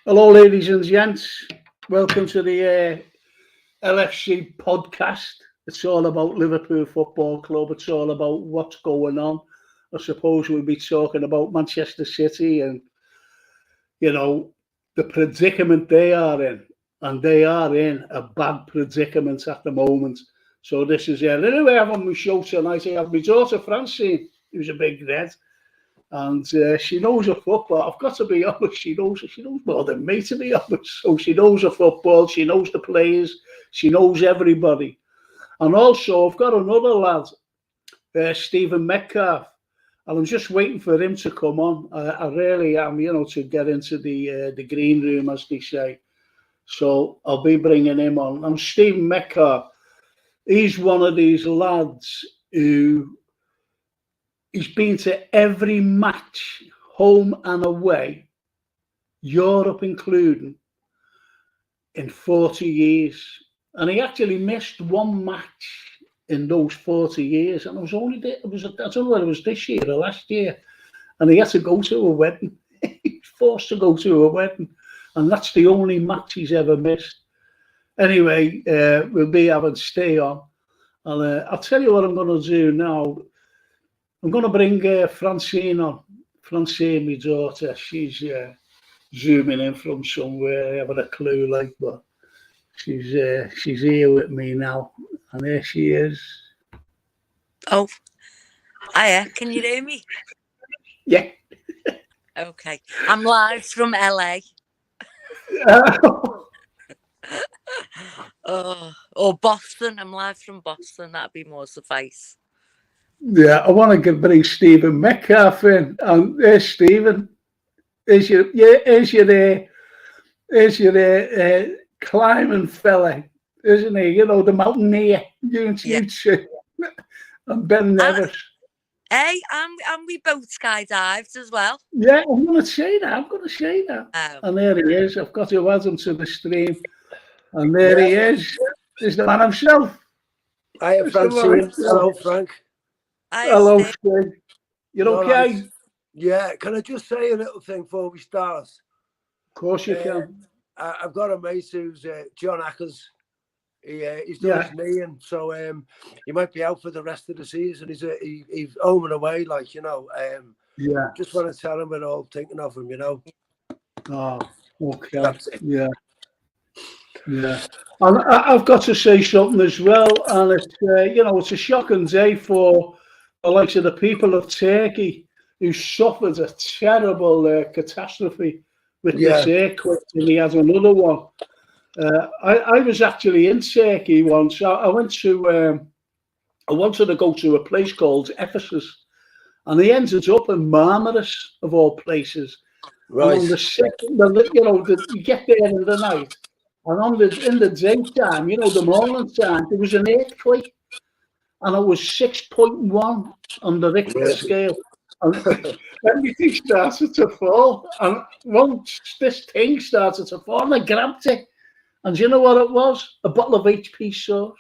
Hello, ladies and gents. Welcome to the LFC podcast. It's all about Liverpool Football Club. It's all about what's going on. I suppose we'll be talking about Manchester City and, the predicament they are in. And they are in a bad predicament at the moment. So this is it. Anyway, I have on my show tonight. I have my daughter Francine, who's a big red. And she knows her football. I've got to be honest, she knows more than me, to be honest. So she knows her football, she knows the players, she knows everybody. And also, I've got another lad, Stephen Metcalf, and I'm just waiting for him to come on. I really am, to get into the green room, as they say. So I'll be bringing him on. And Stephen Metcalf, he's one of these lads who... He's been to every match, home and away, Europe including, in 40 years. And he actually missed one match in those 40 years. And I don't know whether it was this year or last year. And he had to go to a wedding. He was forced to go to a wedding. And that's the only match he's ever missed. Anyway, we'll be having Stay on. And I'll tell you what I'm going to do now. I'm going to bring Francine on. Francine, my daughter, she's zooming in from somewhere. I haven't a clue, but she's here with me now. And there she is. Oh, hiya, can you hear me? Yeah. Okay, I'm live from LA. Or Boston. I'm live from Boston. That'd be more suffice. Yeah, I want to bring Stephen Metcalf in. And there's Stephen. There's your climbing fella, isn't he? The mountaineer. You two. And Ben Nevis. Hey, and we both skydived as well. Yeah, I'm going to say that. And there he is. I've got to add him to the stream. And there he is. He's the man himself. Hiya, Francine. Hello, Frank. Hello, Steve. You're okay? Right. Yeah, can I just say a little thing before we start? Of course you can. I've got a mate who's John Ackers. He's done his knee, and so he might be out for the rest of the season. He's home and away, Just want to tell him we're all thinking of him, Oh, okay. That's it. Yeah. And I've got to say something as well, and it's it's a shocking day for the likes of the people of Turkey who suffered a terrible catastrophe with this earthquake, and he has another one. I was actually in Turkey once. I wanted to go to a place called Ephesus, and he ended up in Marmaris, of all places. Right. And on the second, you get there in the night, and in the daytime, the morning time, there was an earthquake, and it was 6.1 on the Richter scale. And everything started to fall. And once this thing started to fall, I grabbed it. And do you know what it was? A bottle of HP sauce.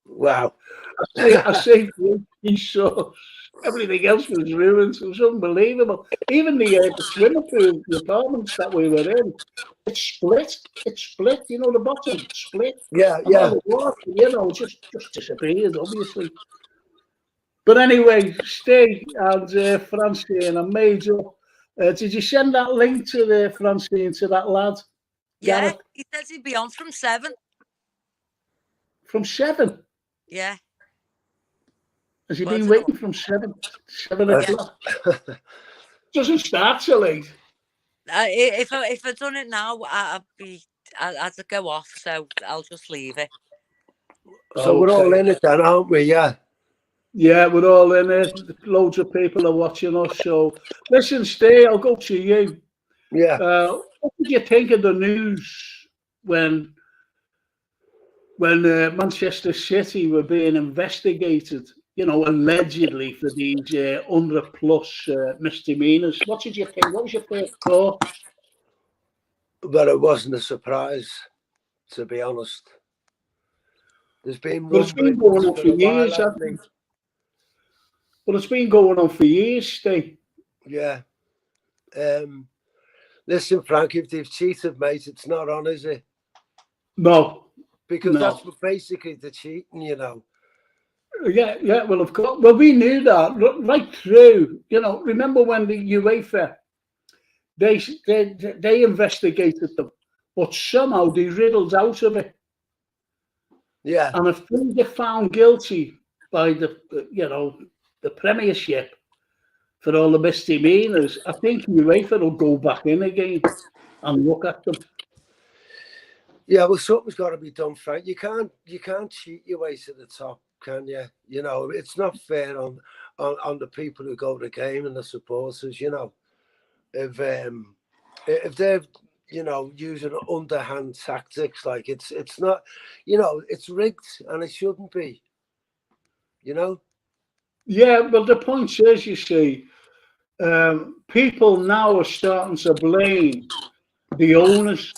Wow. I saved HP sauce. Everything else was ruined. It was unbelievable. Even the swimming pool, the apartments that we were in, it split. The bottom split. Yeah. The water, just disappeared, obviously. But anyway, Steve and Francine, I made up. Did you send that link to Francine, to that lad? Yeah, Gareth? he says he'd be on from 7. From 7? Yeah. Has he been waiting from 7 o'clock? Doesn't start till 8. If I'd done it now, I'd go off, so I'll just leave it. So we're all in it then, aren't we? Yeah. Yeah, we're all in it. Loads of people are watching us. So listen, Steve, I'll go to you. Yeah. What did you think of the news when Manchester City were being investigated, allegedly for these 100+ misdemeanors? What did you think? What was your first thought? But it wasn't a surprise, to be honest. There's been But it's been going on for years, hasn't it? But it's been going on for years, Steve. Yeah. Listen, Frank, if they've cheated, mate, it's not on, is it? No. Because No. that's basically the cheating, you know. Yeah, well, of course. Well, we knew that right through. You know, remember when the UEFA, they investigated them, but somehow they riddled out of it. Yeah. And if they get found guilty by the Premiership for all the misdemeanors, I think UEFA will go back in again and look at them. Yeah, well, something's got to be done, Frank. You can't cheat your way to the top, can you? You know, it's not fair on the people who go to the game and the supporters. You know, if they're using underhand tactics, like it's not, it's rigged and it shouldn't be. You know. Yeah, but the point is, you see, people now are starting to blame the owners.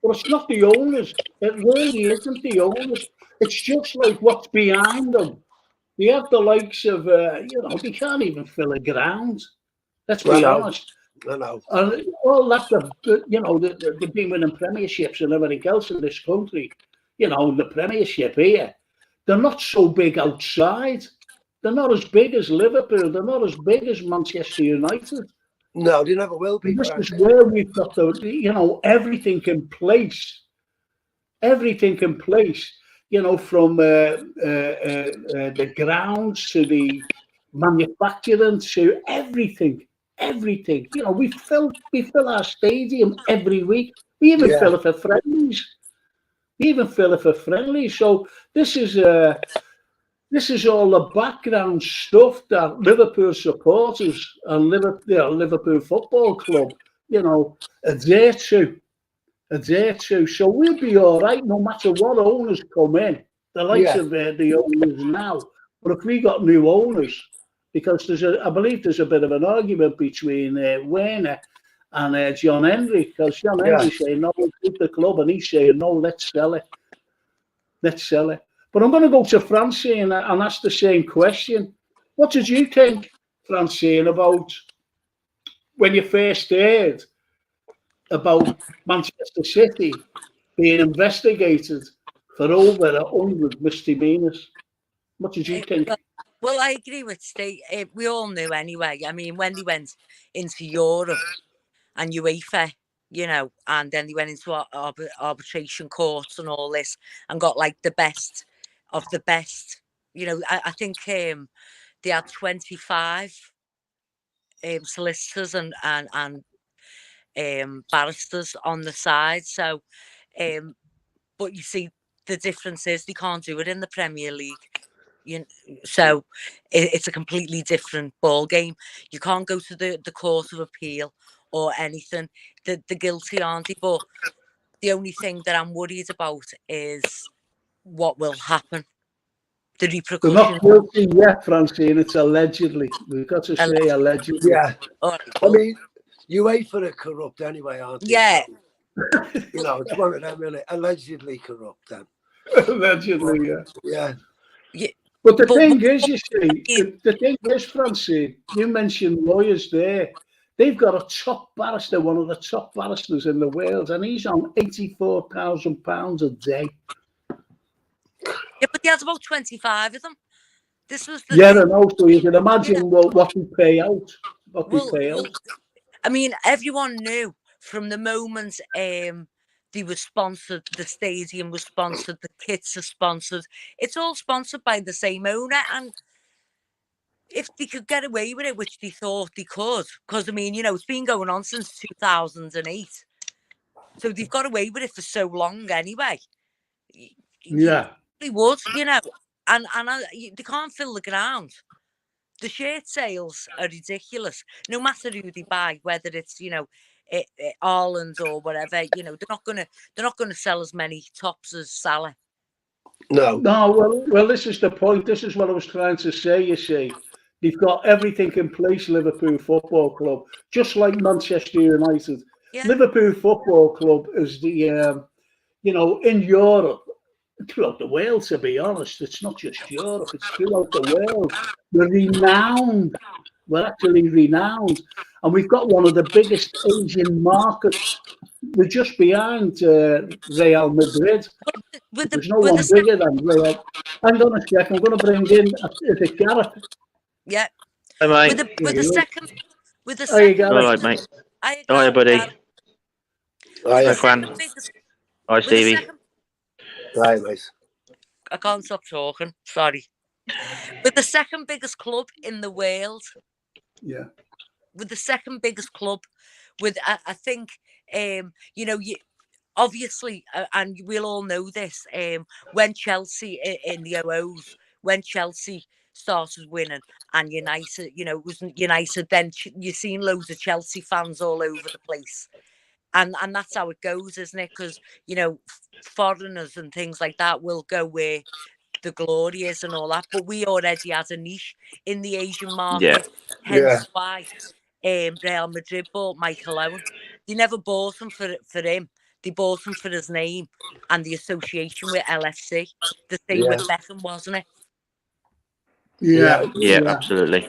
But it's not the owners. It really isn't the owners. It's just like what's behind them. They have the likes of, they can't even fill a ground. Let's be honest. I know. And all that, they've been winning premierships and everything else in this country. You know, the premiership here, they're not so big outside. They're not as big as Liverpool. They're not as big as Manchester United. No, they never will be. This is where we've got everything in place. Everything in place. You know, from the grounds to the manufacturing to everything. Everything. You know, we fill our stadium every week. We even fill it for friendlies. So this is all the background stuff that Liverpool supporters and Liverpool Football Club, adhere to. So we'll be all right no matter what owners come in. The likes of the owners now. But if we got new owners, because I believe there's a bit of an argument between Werner and John Henry, because John Henry's saying, no, we'll keep the club, and he's saying, no, let's sell it. But I'm going to go to Francine and ask the same question. What did you think, Francine, about when you first heard about Manchester City being investigated for over 100 misdemeanors? What did you think? Well, I agree with Steve. We all knew anyway. I mean, when they went into Europe and UEFA, and then they went into arbitration courts and all this and got like the best of the best. I think they had 25 solicitors and barristers on the side. So, but you see, the difference is they can't do it in the Premier League. So it's a completely different ball game. You can't go to the Court of Appeal or anything. The guilty, aren't they? But the only thing that I'm worried about is what will happen. The repercussions. They're not guilty yet, Francine. It's allegedly. We've got to say allegedly. Yeah. Right, I mean, UEFA are corrupt anyway, aren't they? Yeah. So, it's one of them, isn't it? Allegedly corrupt, then. Allegedly, yeah. But the thing is, you see, the thing is, Francine, you mentioned lawyers there. They've got a top barrister, one of the top barristers in the world, and he's on £84,000 a day. Yeah, but there's about 25 of them. This was the I know. So you can imagine what we pay out. I mean, everyone knew from the moment they were sponsored, the stadium was sponsored, the kits are sponsored. It's all sponsored by the same owner, and if they could get away with it, which they thought they could, because I mean, it's been going on since 2008, so they've got away with it for so long anyway. They would, and they can't fill the ground. The shirt sales are ridiculous. No matter who they buy, whether it's Ireland or whatever, they're not gonna sell as many tops as Salah. No. Well, this is the point. This is what I was trying to say. You see, they've got everything in place. Liverpool Football Club, just like Manchester United. Yeah. Liverpool Football Club is the in Europe. Throughout the world, to be honest, it's not just Europe, it's throughout the world. We're renowned. We're actually renowned. and we've got one of the biggest Asian markets. We're just behind Real Madrid. There's no one bigger than Real. Hang on a sec, I'm going to bring in the Gareth. Yeah. Hey, mate. With the second. There you go. All right, mate. Hi, buddy. Hi, Fran. Hi, Stevie. Right, mate. I can't stop talking. Sorry. With the second biggest club in the world. Yeah. With the second biggest club, with I think you obviously, and we'll all know this. When Chelsea in the 00s, when Chelsea started winning, and United, it wasn't United. Then you've seen loads of Chelsea fans all over the place, and that's how it goes, isn't it? Because foreigners and things like that will go where the glory is and all that, but we already had a niche in the Asian market, hence why Real Madrid bought Michael Owen. They never bought him for him. They bought him for his name and the association with LFC. The same with Beckham, wasn't it? Yeah, absolutely.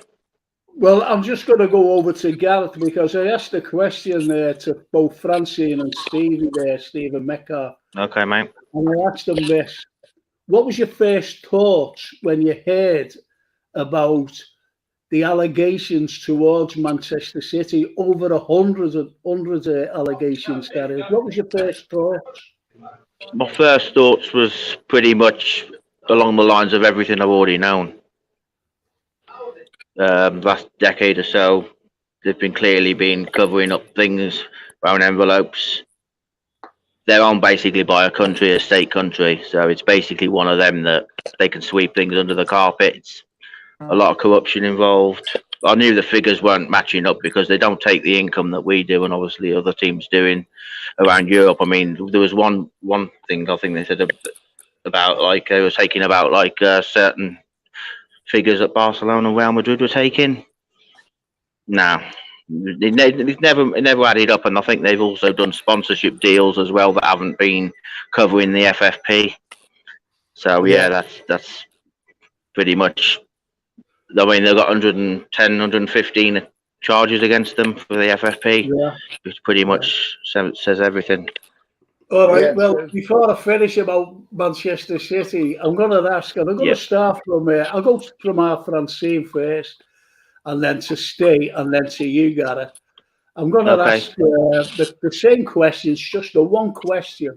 Well, I'm just going to go over to Gareth because I asked a question to both Francine and Stevie there, Stephen Metcalf. Okay, mate. And I asked them this. What was your first thoughts when you heard about the allegations towards Manchester City? Over hundreds of allegations, Gary. What was your first thoughts? My first thoughts was pretty much along the lines of everything I've already known. Last decade or so, they've clearly been covering up things around envelopes. They're owned basically by a state country, so it's basically one of them that they can sweep things under the carpet. It's a lot of corruption involved. I knew the figures weren't matching up because they don't take the income that we do and obviously other teams doing around Europe. I mean, there was one thing I think they said about like they were taking about like certain figures that Barcelona and Real Madrid were taking. No. It never added up, and I think they've also done sponsorship deals as well that haven't been covering the FFP. So that's pretty much. I mean, they've got 110, 115 charges against them for the FFP, which pretty much says everything. All right. Well, before I finish about Manchester City, I'm going to ask, and I'm going to start from. I'll go from our Francine first, and then to Steve, and then to you, Gareth. I'm going to ask the same questions, just the one question.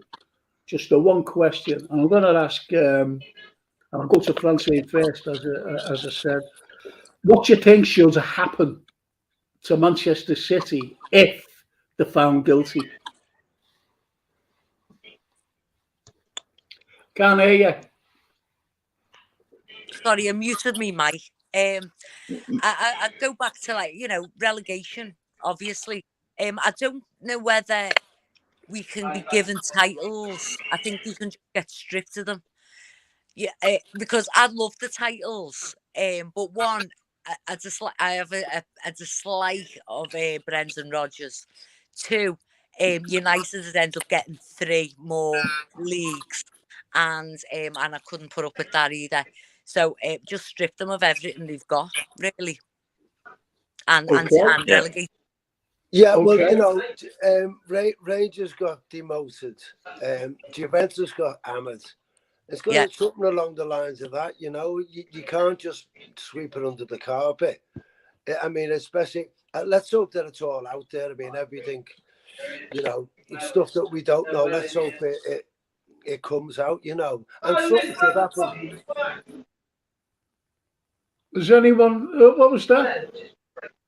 And I'm going to ask, and I'll go to Francine first, as I said. What do you think should happen to Manchester City if they're found guilty? Can't hear you. Sorry, you muted me, Mike. I go back to relegation, obviously. I don't know whether we can be given titles. I think we can just get stripped of them. Yeah, because I love the titles. But one, I have a dislike of Brendan Rodgers. Two, United has ended up getting 3 more leagues, and I couldn't put up with that either. So just strip them of everything they've got, really, and relegate. Yeah, well, Rangers got demoted. Juventus got hammered. It's going to be something along the lines of that, You can't just sweep it under the carpet. I mean, especially, let's hope that it's all out there. I mean, everything, it's stuff that we don't know. Let's hope it comes out, and something could happen. Is anyone, what was that?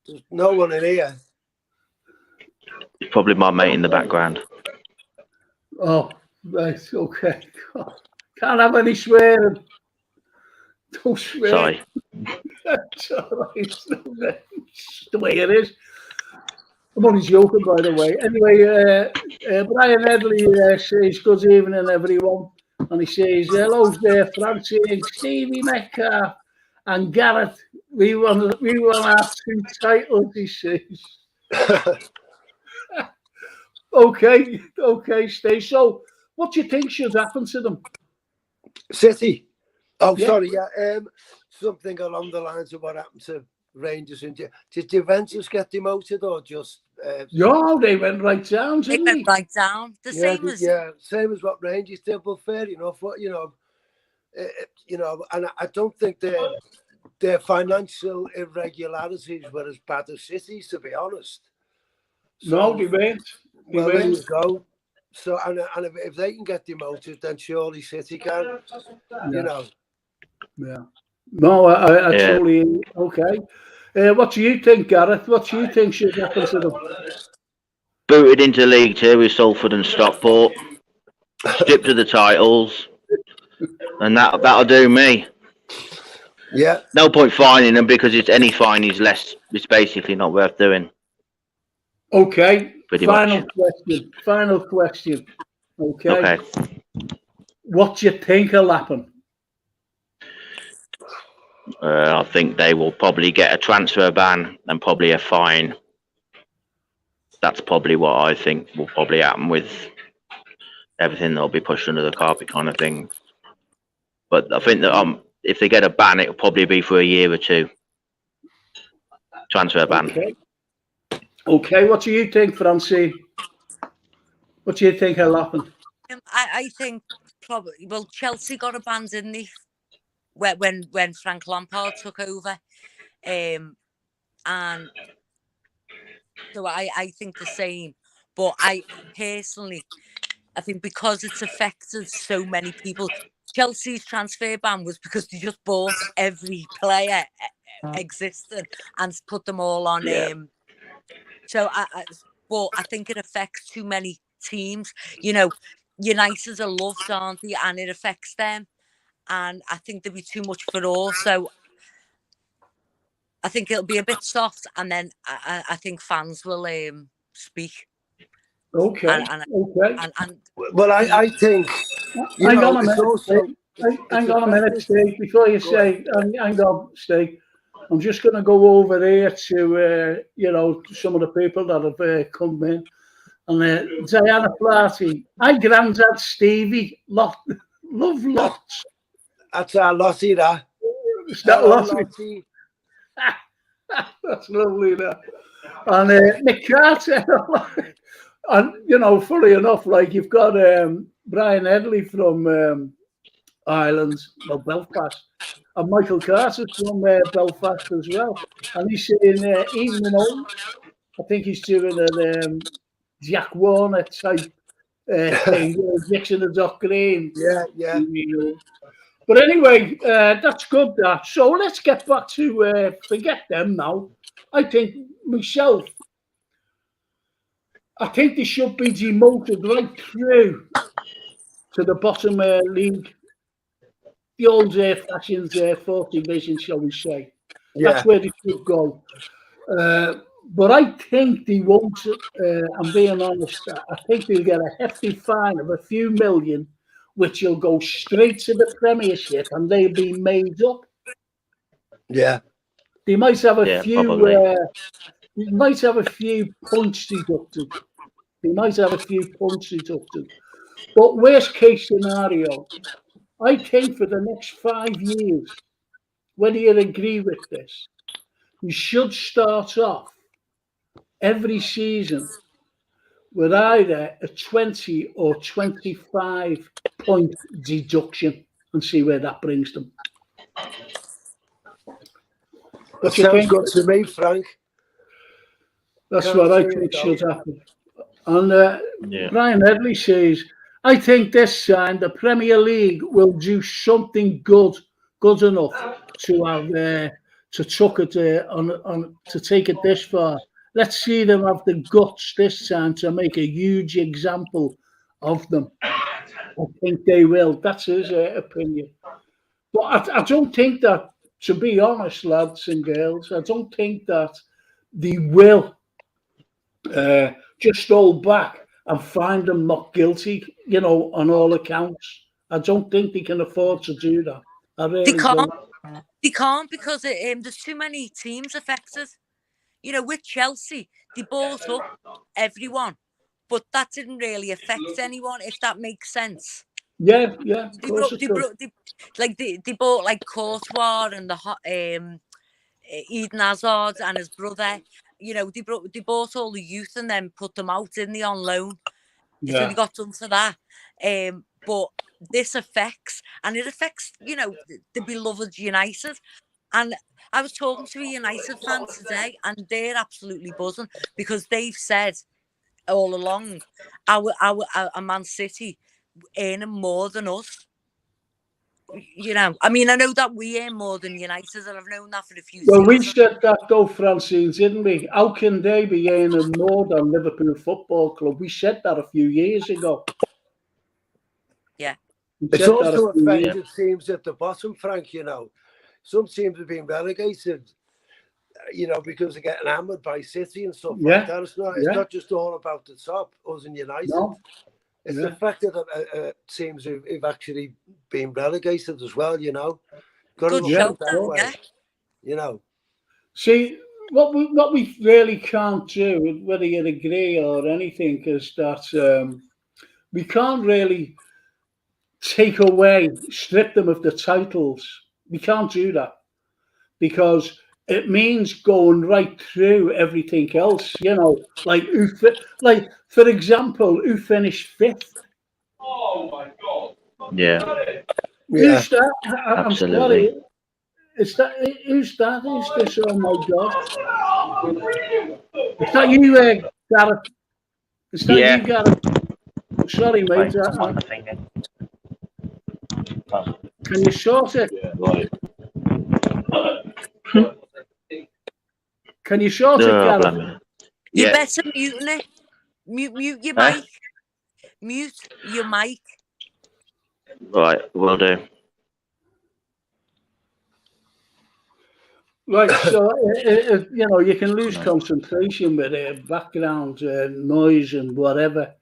There's no one in here. It's probably my mate in the background. Oh, right, okay. Can't have any swearing. Don't swear. Sorry. That's all right. It's the way it is. I'm only joking, by the way. Anyway, Brian Headley says, good evening, everyone. And he says, hello there, Francine, Stevie Metcalf, and Gareth. We won our 2 titles, he says. Okay, Steve. So, what do you think should happen to them? City. Oh, sorry, something along the lines of what happened to Rangers and did Juventus get demoted or just? No, they went right down, They didn't went they? right down. The same as same as what Rangers did, but fair enough. What and I don't think their financial irregularities were as bad as City's, to be honest. So, No, they weren't. Well, there you go. So, and if they can get demoted, then surely City can. Yeah. Yeah. No, I Yeah. totally okay. What do you think, Gareth? What do you think should happen to them? Booted into League Two with Salford and Stockport, stripped of the titles, and that'll do me. Yeah. No point fining them because it's any fine is less. It's basically not worth doing. Okay. Pretty Final much. question. Final question. Okay. Okay. What do you think will happen? I think they will probably get a transfer ban and probably a fine. That's probably what I think will probably happen with everything that'll be pushed under the carpet kind of thing. But I think that if they get a ban, it'll probably be for a year or two. Transfer ban. Okay. What do you think, Francie? What do you think will happen? I think probably. Well, Chelsea got a ban, didn't they? When Frank Lampard took over, and so I think the same. But I personally, I think because it's affected so many people, Chelsea's transfer ban was because they just bought every player existing and put them all on. So but I think it affects too many teams. United are loved, aren't they? And it affects them. And I think there'd be too much for all. So I think it'll be a bit soft, and then I think fans will speak. Okay. Well, I think. Hang on a minute. Hang on a minute, Steve. Before you say, hang on, Steve. I'm just going to go over here to some of the people that have come in. And Diana Flaherty, hi, Grandad Stevie, love lots. That's our Lottie, that. Is that Lottie? That's lovely, that. And Nick Carter, and funny enough, like you've got Brian Headley from Ireland, Belfast, and Michael Carter's from Belfast as well. And he's saying, even though I think he's doing a Jack Warner type thing, Dixon and Doc Green. Yeah. But anyway, that's good, that. So let's get back to forget them now. I think myself, I think they should be demoted right through to the bottom league. The old fashioned fourth division, shall we say. That's where they should go. But I think they won't, I'm being honest, I think they'll get a hefty fine of a few million, which will go straight to the Premiership, and they'll be made up. Yeah. They might have a few they might have a few points deducted. But worst case scenario, I think for the next 5 years, whether you agree with this, we should start off every season with either a 20 or 25 point deduction and see where that brings them. That sounds good to me, Frank. That's what I think should happen. And Brian Headley says, I think this time the Premier League will do something good enough to have to take it this far. Let's see them have the guts this time to make a huge example of them. I think they will. That's his opinion. But I don't think that, to be honest, lads and girls, I don't think that they will just hold back and find them not guilty, on all accounts. I don't think they can afford to do that. I really don't. They can't because there's too many teams affected. With Chelsea, they bought up everyone, but that didn't really affect anyone, if that makes sense. Yeah, of course they bought like Courtois and Eden Hazard and his brother. You know, they bought all the youth and then put them out in the on loan. Yeah. So they got done for that. But this affects, you know, the beloved United. And I was talking to a United fan today, and they're absolutely buzzing because they've said all along, our Man City earning more than us. You know, I mean, I know that we earn more than United, and I've known that for a few Well, we seasons. said that though, Francine, didn't we? How can they be earning more than Liverpool Football Club? We said that a few years ago. Yeah. It's also affected teams at the bottom, Frank, you know. Some teams have been relegated, you know, because they're getting hammered by City and stuff like that. It's not just all about the top, us and United. No. It's affected teams who've actually been relegated as well, you know. Got to look at it that way, you know. See, what we really can't do, whether you agree or anything, is that we can't really strip them of the titles. We can't do that because it means going right through everything else. You know, like for example, who finished fifth? Oh my God! Yeah. Who's that? I'm Absolutely. sorry. Who's that? Who's this? Oh my God! Is that you, Gareth? Is that you, Gareth? Sorry, mate. Can you sort it? Can you sort it, Gareth? You better mute it. Mute your mic. Mute your mic. Right, will do. Right, so you know, you can lose concentration with background noise and whatever.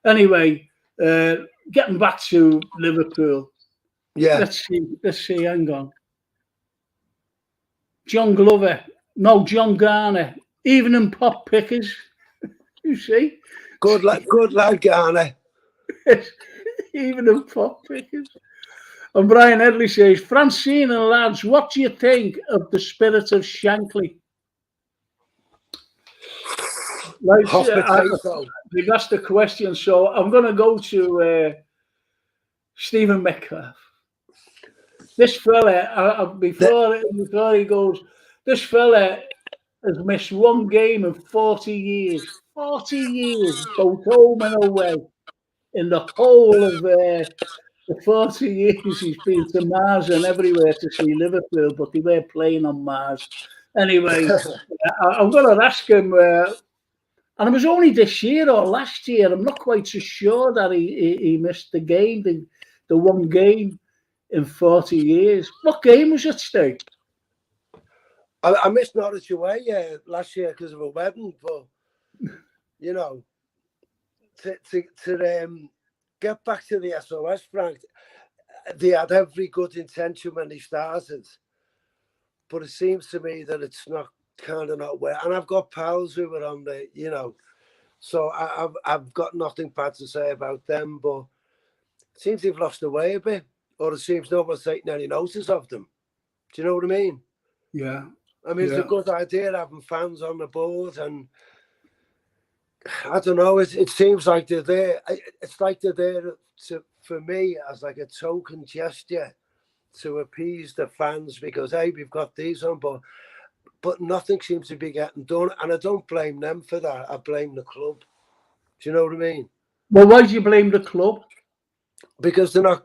Anyway, getting back to Liverpool. Yeah. Let's see. Hang on. John Garner, even in pop pickers. You see? Good lad, Garner. Even in pop pickers. And Brian Edley says, Francine and lads, what do you think of the spirit of Shankly? You've asked the question, so I'm going to go to Stephen Metcalf. This fella, before he goes, this fella has missed one game in 40 years. 40 years, both home and away. In the whole of the 40 years he's been to Mars and everywhere to see Liverpool, but they were playing on Mars. Anyway, I'm going to ask him, and it was only this year or last year, I'm not quite so sure that he missed the game, the one game in 40 years. What game was it, Steve? I missed Norwich away last year because of a wedding, but, you know, to get back to the SOS, Frank, they had every good intention when they started, but it seems to me that it's not where. And I've got pals who were on the, you know, so I've got nothing bad to say about them, but it seems they've lost their way a bit, or it seems no one's taking any notice of them. Do you know what I mean? Yeah. I mean, it's a good idea having fans on the board, and I don't know. It seems like they're there. It's like they're there for me as like a token gesture to appease the fans because hey, we've got these on, but nothing seems to be getting done, and I don't blame them for that. I blame the club. Do you know what I mean? Well, why do you blame the club? Because they're not.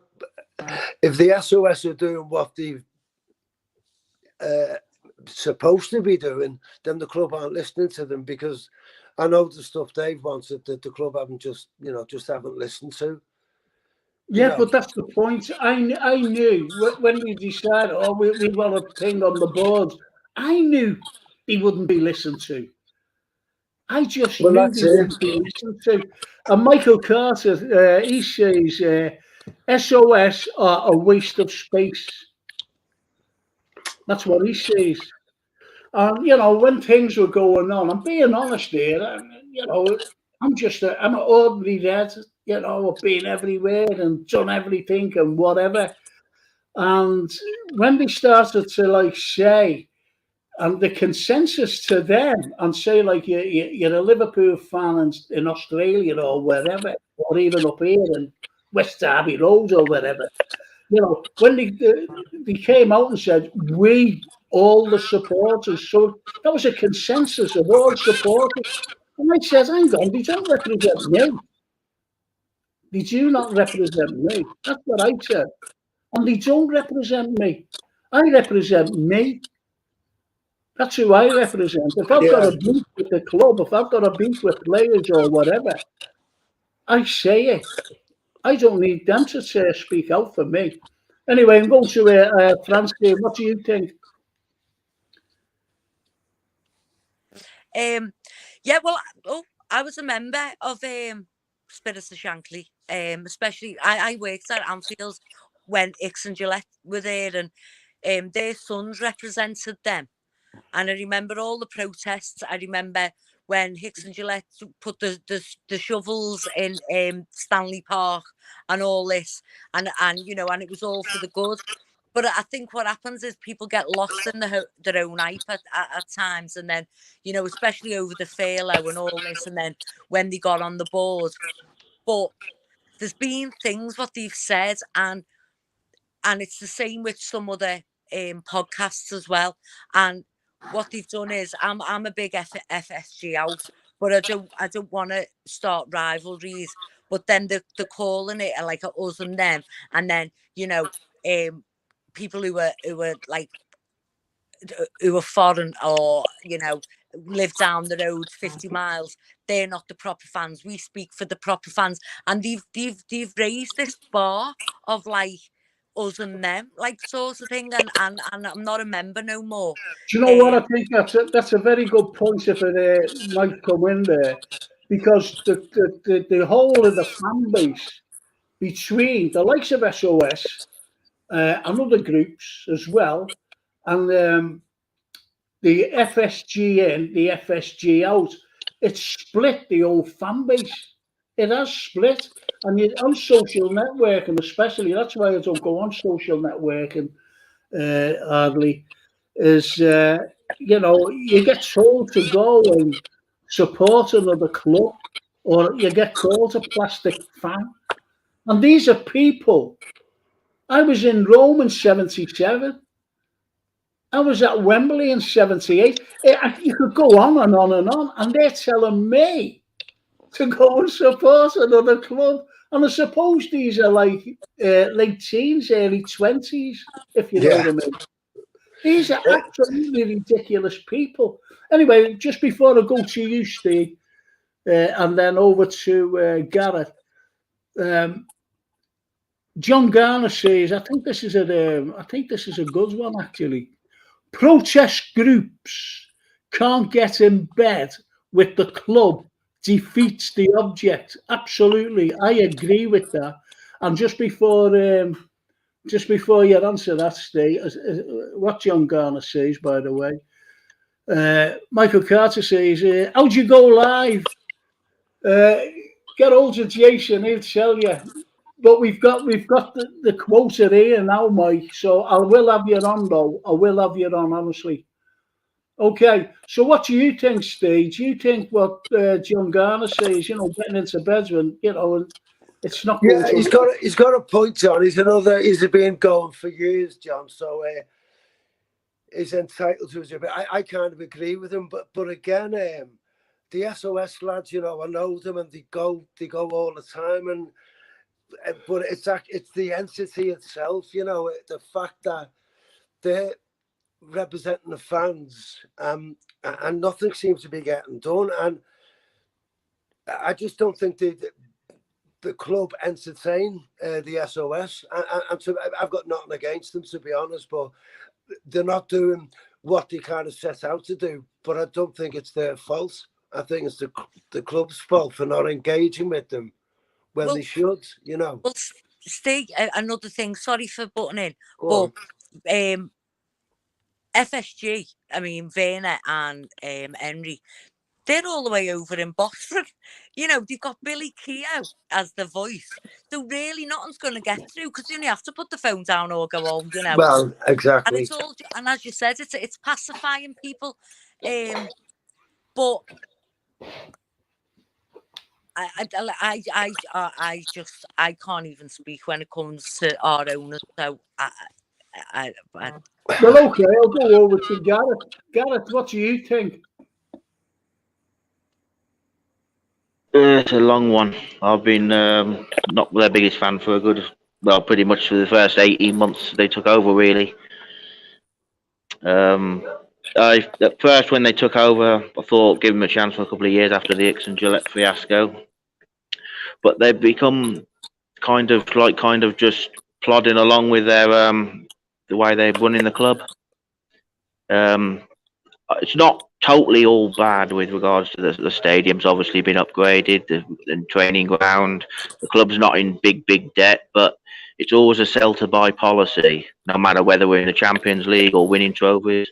If the SOS are doing what they've supposed to be doing, then the club aren't listening to them because I know the stuff they've wanted that the club haven't just haven't listened to. Yeah, but that's the point. I knew when we decided, we want a thing on the board, I knew he wouldn't be listened to. I just knew he wouldn't be listened to. And Michael Carter, he says, SOS are a waste of space. That's what he says. And, you know, when things were going on, I'm being honest here, you know, I'm an ordinary dad, you know, I've been everywhere and done everything and whatever. And when they started to, like, say And the consensus to them, and say like you're a Liverpool fan in Australia or wherever, or even up here in West Derby Road or wherever, you know, when they came out and said, we, all the supporters, so that was a consensus of all supporters. And I said, hang on, they don't represent me. They do not represent me. That's what I said. And they don't represent me. I represent me. That's who I represent. If I've got a beef with the club, if I've got a beef with players or whatever, I say it. I don't need them to speak out for me. Anyway, I'm going to France here. What do you think? Yeah, well, I was a member of Spirits of Shankly. Especially, I worked at Anfield when Ix and Gillette were there, and their sons represented them. And I remember all the protests. I remember when Hicks and Gillette put the shovels in Stanley Park and all this, and you know, and it was all for the good. But I think what happens is people get lost in their own hype at times, and then, you know, especially over the furlough and all this, and then when they got on the board. But there's been things what they've said, and it's the same with some other podcasts as well. And what they've done is, I'm a big FSG out, but I don't want to start rivalries. But then they're calling it like a us and them, and then, you know, people who were like, who are foreign, or, you know, live down the road 50 miles, they're not the proper fans. We speak for the proper fans, and they've raised this bar of like us and them, like, sort of thing, and I'm not a member no more. Do you know what? I think that's a very good point if it might come in there, because the whole of the fan base between the likes of SOS and other groups as well, and the FSG in, the FSG out, it's split the old fan base. It has split. And on social networking especially, that's why I don't go on social networking hardly, is, you know, you get told to go and support another club, or you get called a plastic fan. And these are people. I was in Rome in 77. I was at Wembley in 78. You could go on and on and on. And they're telling me to go and support another club. And I suppose these are like late teens, early 20s, if you know what I mean. These are absolutely ridiculous people. Anyway, just before I go to you, Steve, and then over to Gareth, John Garner says, I think this is a good one actually. Protest groups can't get in bed with the club, defeats the object. Absolutely, I agree with that. And just before you answer that, Steve, what John Garner says, by the way, Michael Carter says, how'd you go live? Get hold of Jason, he'll tell you. But we've got the quota here now, Mike. So I will have you on, though. I will have you on, honestly. Okay. So what do you think, Steve? Do you think what John Garner says? You know, getting into bed when, you know, it's not. Yeah, he's got a point on. He's been going for years, John. So he's entitled to his opinion. I kind of agree with him, but again, the SOS lads, you know, I know them, and they go all the time, and. But it's the entity itself, you know, the fact that they're representing the fans, and nothing seems to be getting done. And I just don't think the club entertain the SOS. And I've got nothing against them, to be honest, but they're not doing what they kind of set out to do. But I don't think it's their fault. I think it's the club's fault for not engaging with them. Well, they should, you know. Well, Steve, another thing, sorry for butting in, Go but FSG, I mean, Werner and Henry, they're all the way over in Boston. You know, they've got Billy Keogh as the voice. So really nothing's going to get through, because you only have to put the phone down or go home, you know. Well, exactly. And and as you said, it's pacifying people, but I can't even speak when it comes to our owners. So Well, okay, I'll go over to Gareth. Gareth, what do you think? It's a long one. I've been not their biggest fan for pretty much for the first 18 months they took over, really. At first, when they took over, I thought give them a chance for a couple of years after the Ix and Gillette fiasco. But they've become kind of just plodding along with their the way they're running the club. It's not totally all bad with regards to the stadium's obviously been upgraded, the training ground. The club's not in big debt, but it's always a sell to buy policy, no matter whether we're in the Champions League or winning trophies.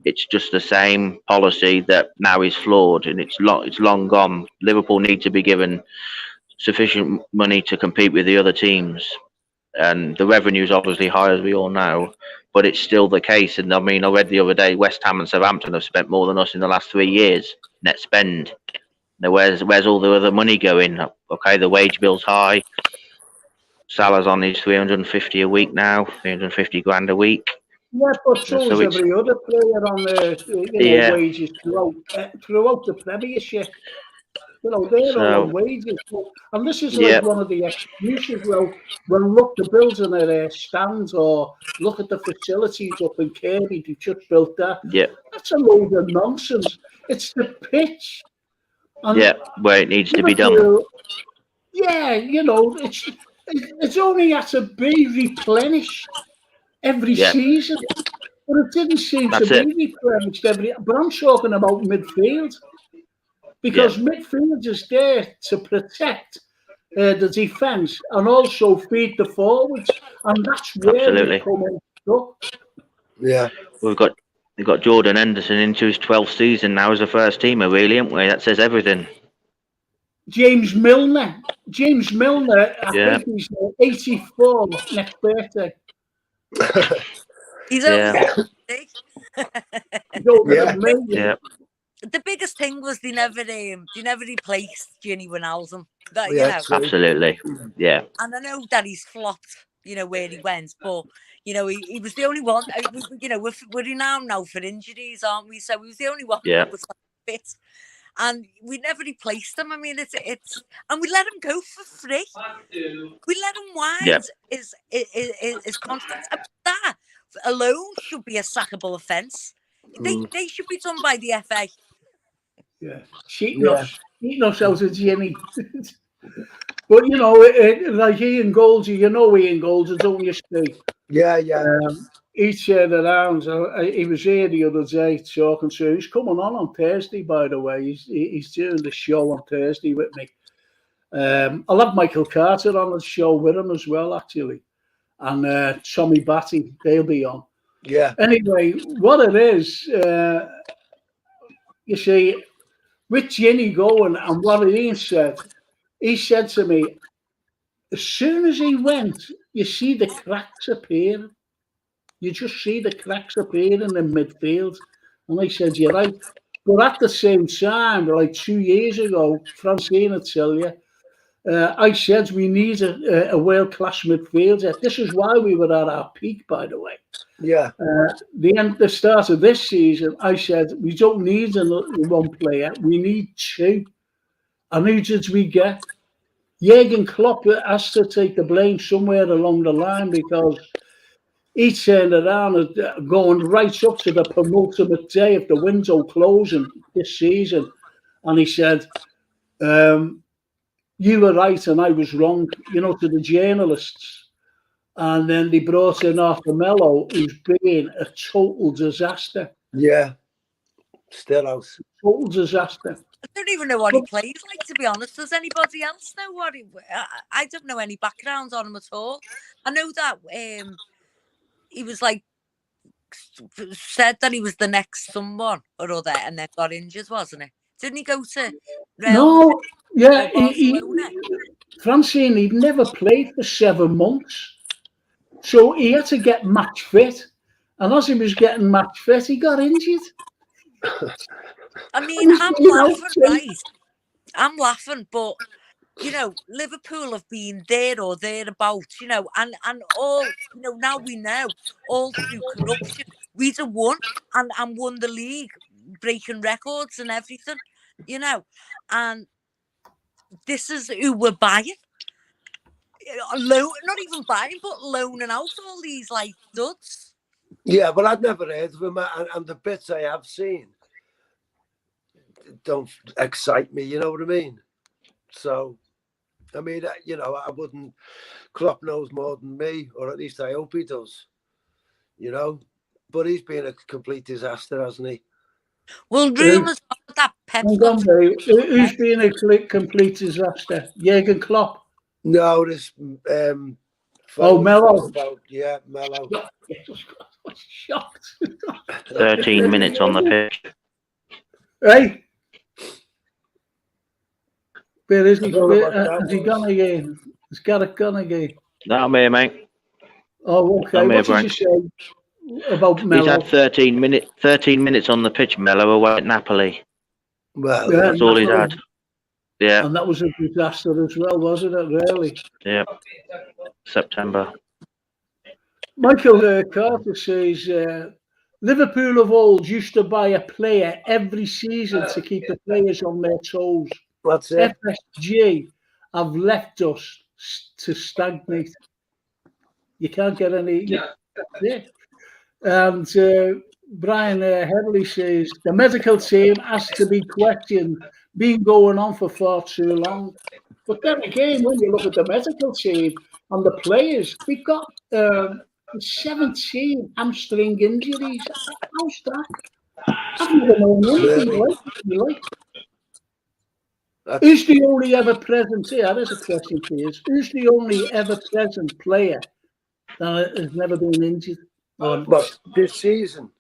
It's just the same policy that now is flawed, and it's long gone. Liverpool need to be given sufficient money to compete with the other teams, and the revenue is obviously high, as we all know, but it's still the case. And I mean, I read the other day West Ham and Southampton have spent more than us in the last 3 years net spend. Now, where's all the other money going? Okay, the wage bill's high. Salah's on his 350 a week now, 350 grand a week. Yeah, but so is every other player on the wages throughout the Premiership. They're all on wages. And this is like one of the excuses. Well, look, the bills in their stands, or look at the facilities up in Kirby, they just built that. Yeah. That's a load of nonsense. It's the pitch. And where it needs to be done. Yeah, it's only had to be replenished every season. But it didn't seem to be replenished but I'm talking about midfield. Because midfield is there to protect the defence and also feed the forwards, and that's where we come in. Yeah, we've got Jordan Henderson into his 12th season now as a first teamer, really, haven't we? That says everything. James Milner, I think he's 84 next birthday. He's over big. Yeah. The biggest thing was they never replaced Gini Wijnaldum. Absolutely. Yeah. And I know that he's flopped, where he went, but he was the only one. We're renowned now for injuries, aren't we? So he was the only one that was fit, and we never replaced him. I mean, it's and we let him go for free. We let him wind his contract. That alone should be a sackable offence. They should be done by the FA. Yeah, cheating us out of Jimmy. But like Ian Goldsy, Ian Goldsy, don't you see? Yeah. He turned around. He was here the other day talking to. He's coming on Thursday, by the way. He's doing the show on Thursday with me. I'll have Michael Carter on the show with him as well, actually, and Tommy Batty. They'll be on. Yeah. Anyway, what it is, you see, with Ginny going and what he said to me, as soon as he went, you see the cracks appear. You just see the cracks appear in the midfield. And I said, you're right. But at the same time, like 2 years ago, Francine will tell you, I said we need a world-class midfielder. This is why we were at our peak, by the way. Yeah. The start of this season, I said, we don't need one player. We need two. And who did we get? Jurgen Klopp has to take the blame somewhere along the line, because he turned around and going right up to the penultimate day of the window closing this season. And he said, you were right and I was wrong, to the journalists. And then they brought in Arthur Mello, who's been a total disaster. Yeah, still out. Total disaster. I don't even know what he plays like, to be honest. Does anybody else know what I don't know any background on him at all. I know that he was said that he was the next someone or other, and then got injured, wasn't he? Didn't he go to No, yeah, Francine, he'd never played for 7 months. So he had to get match fit. And as he was getting match fit, he got injured. I mean, I'm laughing, right? I'm laughing, but Liverpool have been there or thereabouts, and all, now we know, all through corruption, we'd have won and won the league, breaking records and everything, and this is who we're buying. Not even buying, but loaning out all these, like, duds. Yeah, but I'd never heard of him, and the bits I have seen don't excite me, you know what I mean? So, I mean, I wouldn't. Klopp knows more than me, or at least I hope he does. But he's been a complete disaster, hasn't he? Well, rumours are that Pep's got. Who's been a complete disaster? Jurgen Klopp. No, this. Mello. Yeah, Mello. I was shocked. 13 minutes on the pitch. Hey. Where is he? Has he gone again? Has Gareth gone again? No, I'm here, mate. Oh, okay. What did you say about Mello? He's had 13 minutes on the pitch, Mello, away at Napoli. Well, that's all he's had. Yeah. And that was a disaster as well, wasn't it, really? Yeah. September. Michael Carter says, Liverpool of old used to buy a player every season to keep the players on their toes. That's it. FSG have left us to stagnate. You can't get any. Yeah. And Brian Headley says, the medical team has to be questioned, been going on for far too long. But then again, when you look at the medical team and the players, we've got 17 hamstring injuries. How's that? I've never known anything like. Who's the only ever present here? There's a question for you. Who's the only ever present player that has never been injured? What, this season?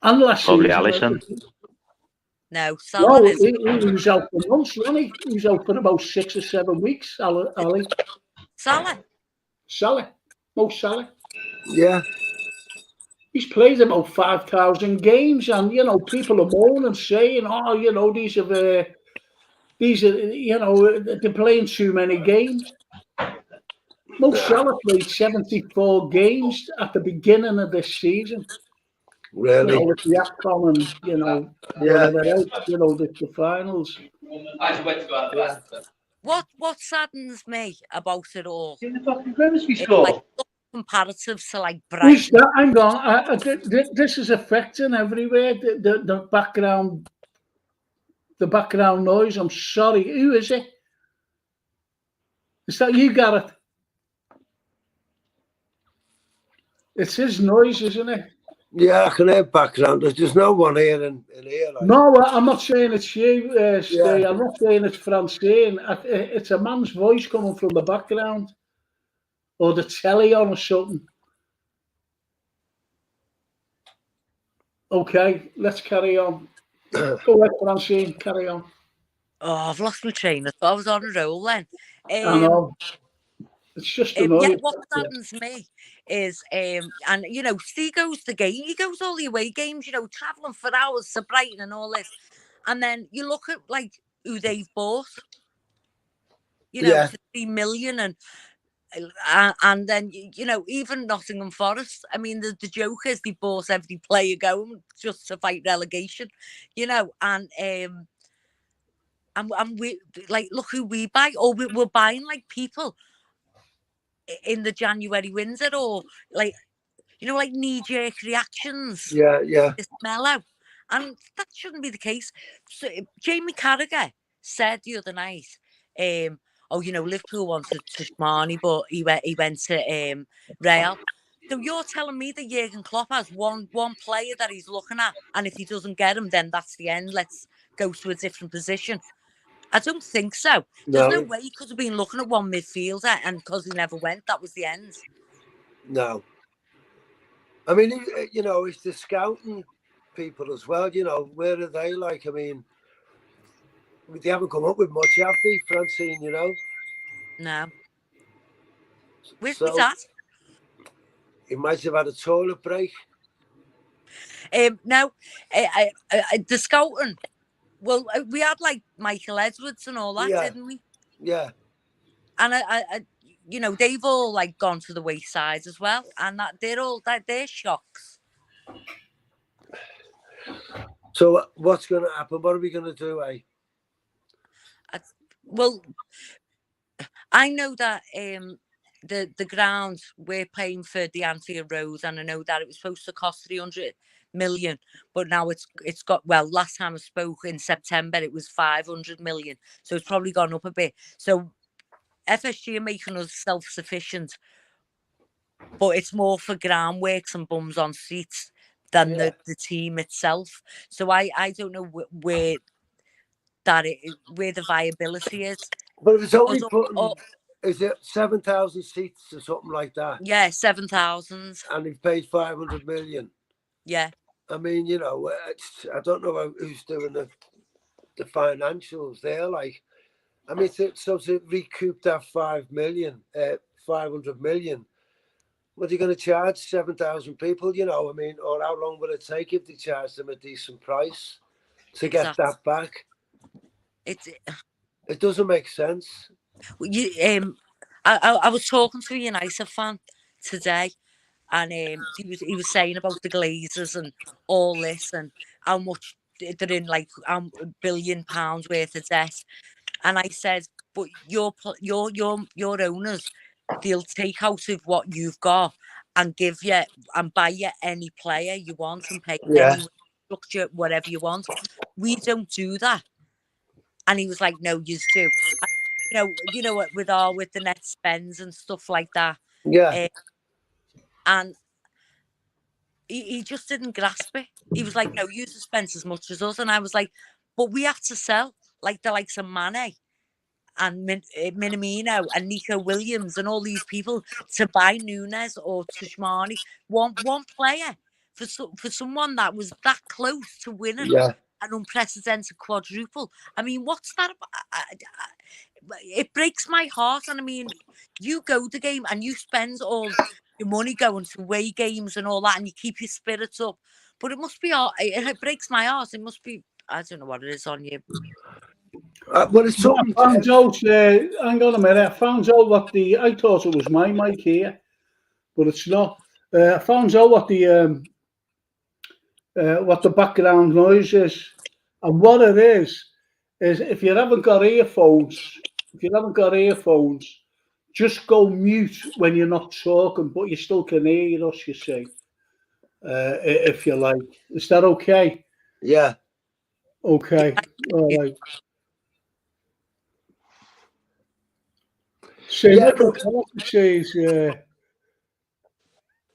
And last Probably season. Alisson. No, Salah isn't. He was out for months, wasn't he? He was out for about 6 or 7 weeks, Ali. Salah. Mo Salah. Yeah. He's played about 5,000 games, and people are moaning and saying, they're playing too many games. Mo Salah played 74 games at the beginning of this season. Really? With the AFCON and, whatever else, the finals. Yeah. What saddens me about it all? In the fucking Grimsby score. Like, comparatives to, like, Brighton. Hang on. This is affecting everywhere. The background noise. I'm sorry. Who is it? Is that you, Gareth? It's his noise, isn't it? Yeah, I can hear background. There's no one here in here. Like. No, I'm not saying it's you, Steve. Yeah. I'm not saying it's Francine. It's a man's voice coming from the background. Or the telly on or something. Okay, let's carry on. Go ahead, Francine, carry on. Oh, I've lost my train. I thought I was on a roll then. I know. It's just annoying. Yeah, what saddens me is, and Steve goes to the game. He goes all the away games, travelling for hours to Brighton and all this. And then you look at, like, who they've bought, for 3 million and then, even Nottingham Forest. I mean, the joke is they bought every player going just to fight relegation, and we, like, look who we buy. Or we're buying, like, people in the January window, or like knee-jerk reactions. Yeah. It's mellow, and that shouldn't be the case. So Jamie Carragher said the other night, Liverpool wanted Tushmani, but he went to Real. So you're telling me that Jurgen Klopp has one player that he's looking at, and if he doesn't get him, then that's the end. Let's go to a different position. I don't think so. There's no way he could have been looking at one midfielder, and because he never went, that was the end. No. I mean, it's the scouting people as well. Where are they? Like, I mean, they haven't come up with much, have they, Francine? No. Where's that? he might have had a toilet break. Now, the scouting. Well, we had like Michael Edwards and all that, Yeah. didn't we? Yeah. And you know, they've all like gone to the wayside as well, and they're shocks. So what's going to happen? What are we going to do, eh? Well, I know that the ground we're paying for the Anfield Road, and I know that it was supposed to cost 300 million, but now it's got, well, last time I spoke in September it was 500 million, so it's probably gone up a bit. So FSG are making us self-sufficient, but it's more for groundworks and bums on seats than the team itself. So I don't know where the viability is. But if it's only putting, is it 7,000 seats or something like that? Yeah, 7,000. And they've paid 500 million. Yeah. I mean, you know, I don't know who's doing the financials there. Like, I mean, to recoup that 500 million, what are you going to charge 7,000 people? You know, I mean, or how long will it take if they charge them a decent price to get that back? It doesn't make sense. I was talking to a United fan today, and he was saying about the Glazers and all this, and how much they're in, like £1 billion worth of debt. And I said, but your owners, they'll take out of what you've got and give you and buy you any player you want and pay any structure, whatever you want. We don't do that. And he was like, no, you do. You know what, with the net spends and stuff like that. Yeah. And he just didn't grasp it. He was like, no, you spent as much as us. And I was like, but we had to sell like the likes of Mane and Minamino and Nico Williams and all these people to buy Nunes or Tchouaméni. One player for someone that was that close to winning an unprecedented quadruple. I mean, what's that about? It breaks my heart. And I mean, you go the game and you spend all your money going to away games and all that, and you keep your spirits up. But it must be, it breaks my heart. It must be, I don't know what it is on you. Well, it's something. I found out, hang on a minute, I found out what I thought it was my mic here, but it's not. I found out what the background noise is. And what it is if you haven't got earphones, just go mute when you're not talking, but you still can hear us, you see, if you like. Is that okay? Yeah. Okay. All right. See, Michael Carter says,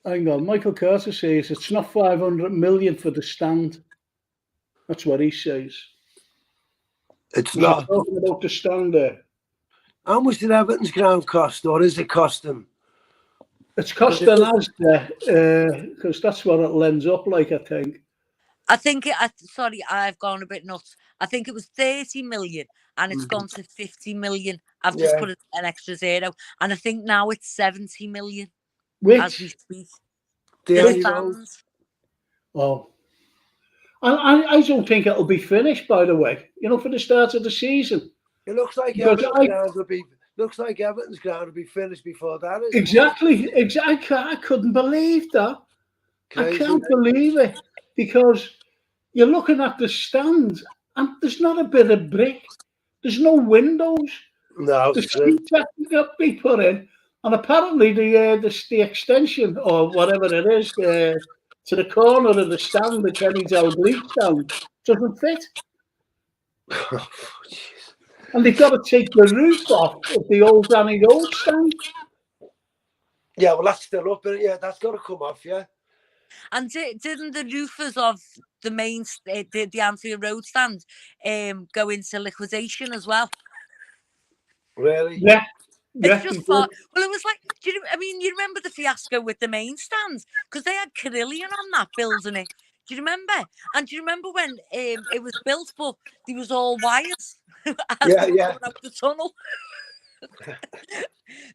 hang on, Michael Carter says it's not 500 million for the stand. That's what he says. It's not. Talking about the stand there. How much did Everton's ground cost, or is it cost them? It's costing us because that's what it lends up like, I think. I think sorry, I've gone a bit nuts. I think it was 30 million and it's gone to 50 million. I've just put an extra zero, and I think now it's 70 million as we speak. The fans. Oh. I don't think it'll be finished, by the way, for the start of the season. It looks like Everton's ground will be finished before that. Exactly. I couldn't believe that. Crazy. I can't believe it, because you're looking at the stand and there's not a bit of brick. There's no windows. No, the seats that got be put in, and apparently the extension or whatever it is to the corner of the stand, the Kenny Dalglish stand, doesn't fit. Oh, and they've got to take the roof off of the old Danny Old stand. Yeah, well, that's still up, but yeah, that's got to come off, yeah. And didn't the roofers of the main, the Anfield Road stand, go into liquidation as well? Really? Yeah. It's just far. Well, it was like, you remember the fiasco with the main stands? Because they had Carlyle on that building it. Do you remember? And do you remember when it was built, but there was all wires as they were coming out the tunnel?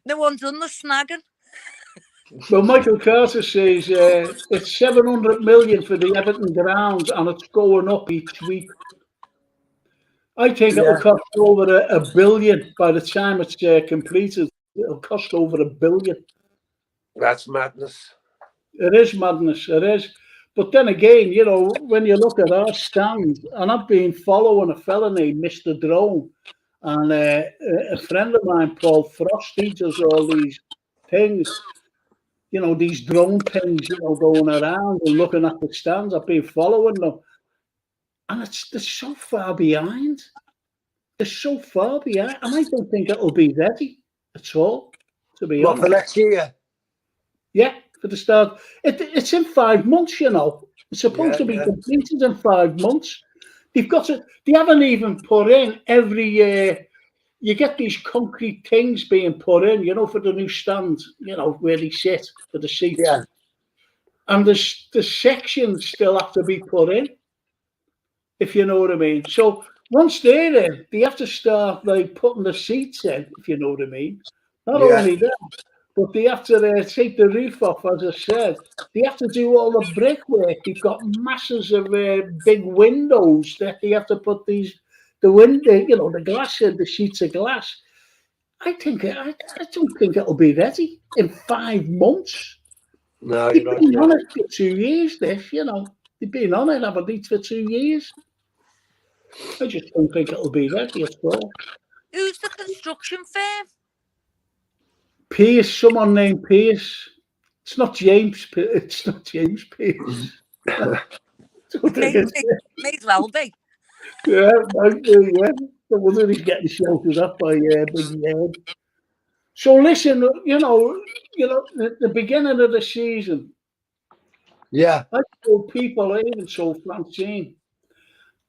No one done the snagging. Well, Michael Carter says it's 700 million for the Everton grounds, and it's going up each week. I think it'll cost over a billion by the time it's completed. It'll cost over $1 billion. That's madness. It is madness. It is. But then again, you know, when you look at our stand, and I've been following a fella named Mr. Drone, and a friend of mine, Paul Frost, he does all these things, you know, these drone things, you know, going around and looking at the stands. I've been following them, and they're so far behind. They're so far behind, and I don't think it'll be ready at all, to be honest. For next year? Yeah, for the start. It's in 5 months, you know. It's supposed to be completed in 5 months. They've got to. They haven't even put in every year. You get these concrete things being put in, you know, for the new stand, you know, where they sit for the seats. Yeah. And the sections still have to be put in, if you know what I mean. So once they're in, they have to start like putting the seats in, if you know what I mean. Not only that, but they have to take the roof off, as I said. They have to do all the brickwork. They've got masses of big windows that they have to put the window, you know, the glass in, the sheets of glass. I don't think it'll be ready in 5 months. No, They've been on it for 2 years, this, you know. They've been on it, haven't they, for 2 years. I just don't think it'll be ready at all. Who's the construction firm? Pierce, someone named Pierce. It's not James. It's not James Pierce. May as well be. Yeah, might be, yeah. The wonder he's getting shouted at by Big Ed. So listen, you know, the beginning of the season. Yeah. I told people, I even told Francine.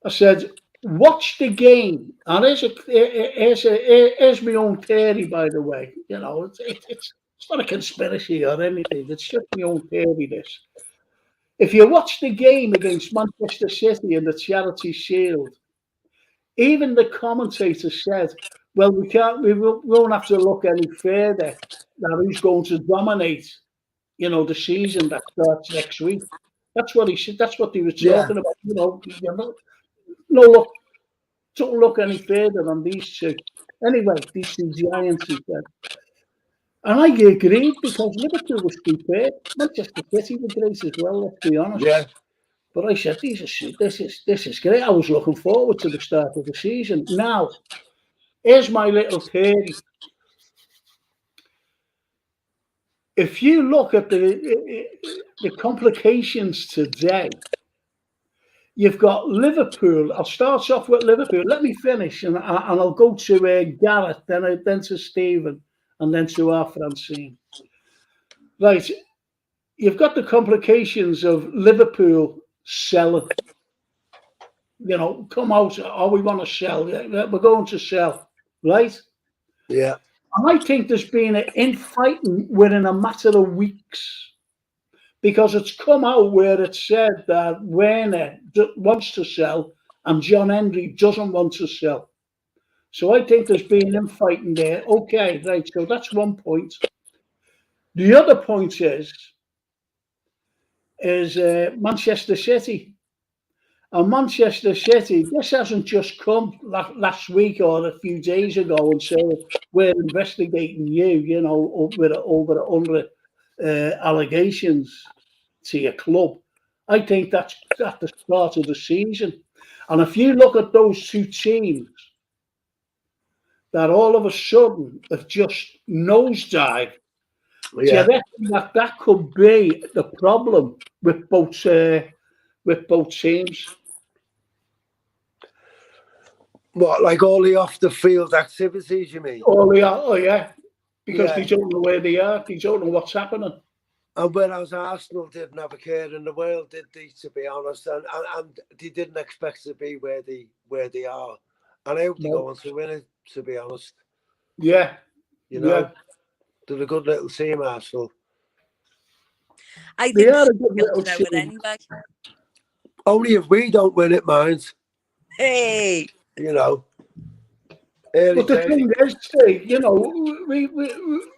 I said, watch the game. And here's my own theory, by the way. You know, it's not a conspiracy or anything. It's just my own theory, this. If you watch the game against Manchester City in the Charity Shield, even the commentator said, well, we won't have to look any further now who's going to dominate, you know, the season that starts next week. That's what he said. That's what they were talking about. You know, don't look any further on these two. Anyway, these two giants, he said. And I agreed because Liverpool was superb. Manchester City were great as well, let's be honest. Yeah. But I said, this is great. I was looking forward to the start of the season. Now, here's my little theory. If you look at the complications today, you've got Liverpool. I'll start off with Liverpool. Let me finish, and I'll go to Gareth, then to Stephen, and then to our Francine. Right, you've got the complications of Liverpool selling. You know, come out. Oh, we want to sell. Yeah, we're going to sell, right? Yeah. And I think there's been an infighting within a matter of weeks. Because it's come out where it said that Werner wants to sell and John Henry doesn't want to sell. So I think there's been infighting there. Okay, right, so that's one point. The other point is Manchester City. And Manchester City, this hasn't just come last week or a few days ago and said, we're investigating you know, over 100 allegations to your club. I think that's at the start of the season. And if you look at those two teams that all of a sudden have just nosedived, do you reckon that could be the problem with both teams? What, like all the off the field activities, you mean? Oh yeah. Because they don't know where they are, they don't know what's happening. And whereas Arsenal didn't have a care in the world, did they, to be honest, and they didn't expect to be where they are. And I hope they go on to win it, to be honest. Yeah. You know, they're a good little team, Arsenal. I think they're a good little team. Anyway. Only if we don't win it, mind. Hey. You know, But the thing is, Steve, you know,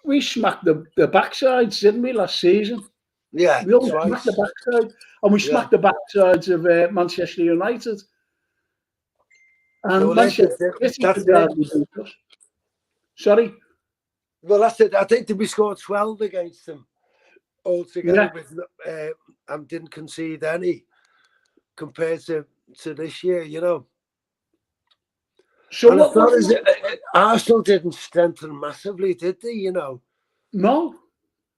we smacked the backsides, didn't we, last season? Yeah, we only smacked the backside, and we smacked the backsides of Manchester United. And well, Manchester City could hardly beat us. Sorry? Well, that's it. I think we scored 12 against them altogether, and didn't concede any compared to this year, you know. So Arsenal didn't strengthen massively, did they? You know, no,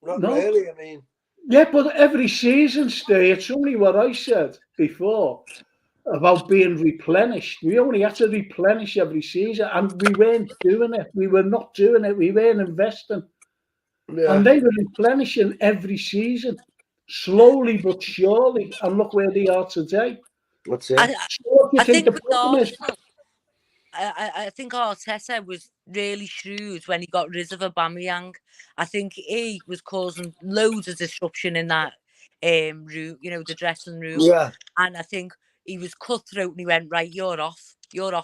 not really. I mean, yeah, but every season, Steve, it's only what I said before about being replenished. We only had to replenish every season, and we weren't doing it. We were not doing it. We weren't investing, and they were replenishing every season, slowly but surely. And look where they are today. What's it? I think with Arsenal, I think Arteta was really shrewd when he got rid of Aubameyang. I think he was causing loads of disruption in that room, you know, the dressing room. Yeah. And I think he was cutthroat and he went, right, you're off,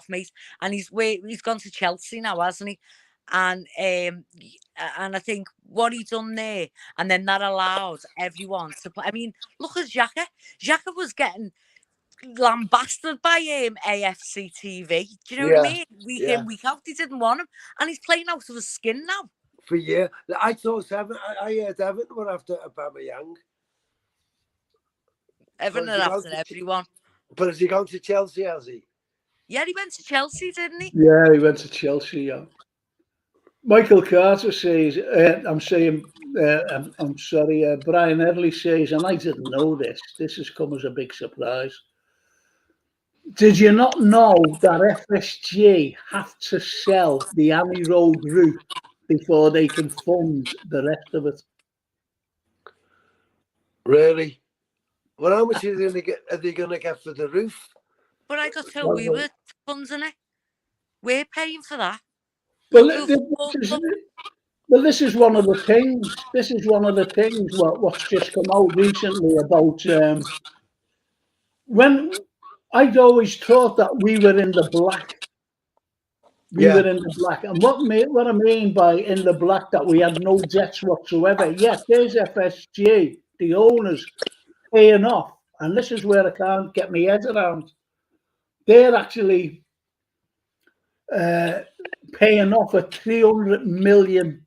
mate. And he's gone to Chelsea now, hasn't he? And I think what he done there, and then that allowed everyone to play. I mean, look at Xhaka. Xhaka was getting lambasted by AFC TV. Do you know what I mean? Week in, week out, they didn't want him, and he's playing out of his skin now. For a year, I thought I heard Everton were after Aubameyang. Everton are after everyone. But has he gone to Chelsea? Has he? Yeah, he went to Chelsea, didn't he? Yeah, he went to Chelsea. Yeah. Michael Carter says, I'm sorry, Brian Edley says, and I didn't know this. This has come as a big surprise. Did you not know that FSG have to sell the Abbey Road route before they can fund the rest of it? Really? Well, how much are they going to get for the roof? But I got told we were funding it. We're paying for that. Well, this is one of the things. This is one of the things what's just come out recently about when I'd always thought that we were in the black. We were in the black, and what I mean by in the black, that we had no debts whatsoever. Yes, there's FSG, the owners paying off, and this is where I can't get my head around. They're actually paying off a £300 million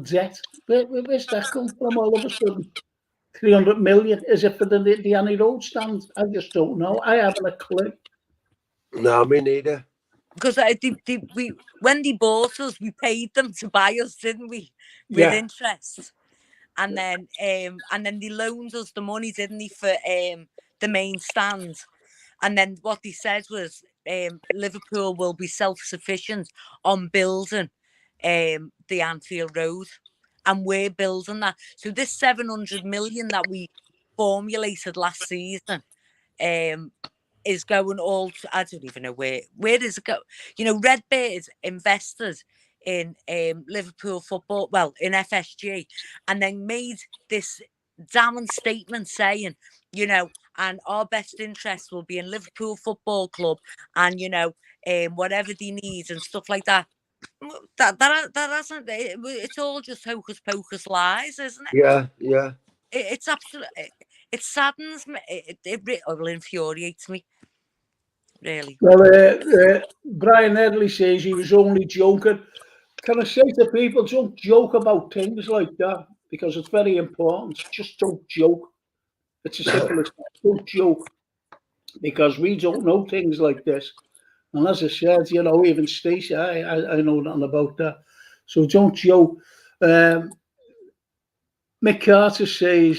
debt. Where's that come from all of a sudden? 300 million? Is it for the Annie Road stand? I just don't know. I haven't a clue. No, me neither. Because when they bought us, we paid them to buy us, didn't we? With interest. And then they loaned us the money, didn't they, for the main stand. And then what they said was Liverpool will be self-sufficient on building the Anfield Road. And we're building that. So this 700 million that we formulated last season is going all to, I don't even know where does it go? You know, Redbird invested in Liverpool Football, well, in FSG, and then made this damning statement saying, you know, and our best interest will be in Liverpool Football Club, and you know, whatever they need and stuff like that. That hasn't. It's all just hocus pocus lies, isn't it? Yeah. It's absolutely. It saddens me. It will infuriates me. Really. Well, Brian Edley says he was only joking. Can I say to people, don't joke about things like that, because it's very important. Just don't joke. It's as simple as that. Don't joke, because we don't know things like this. And as I said, you know, even Stacey, I know nothing about that. So don't joke. Mick Carter says,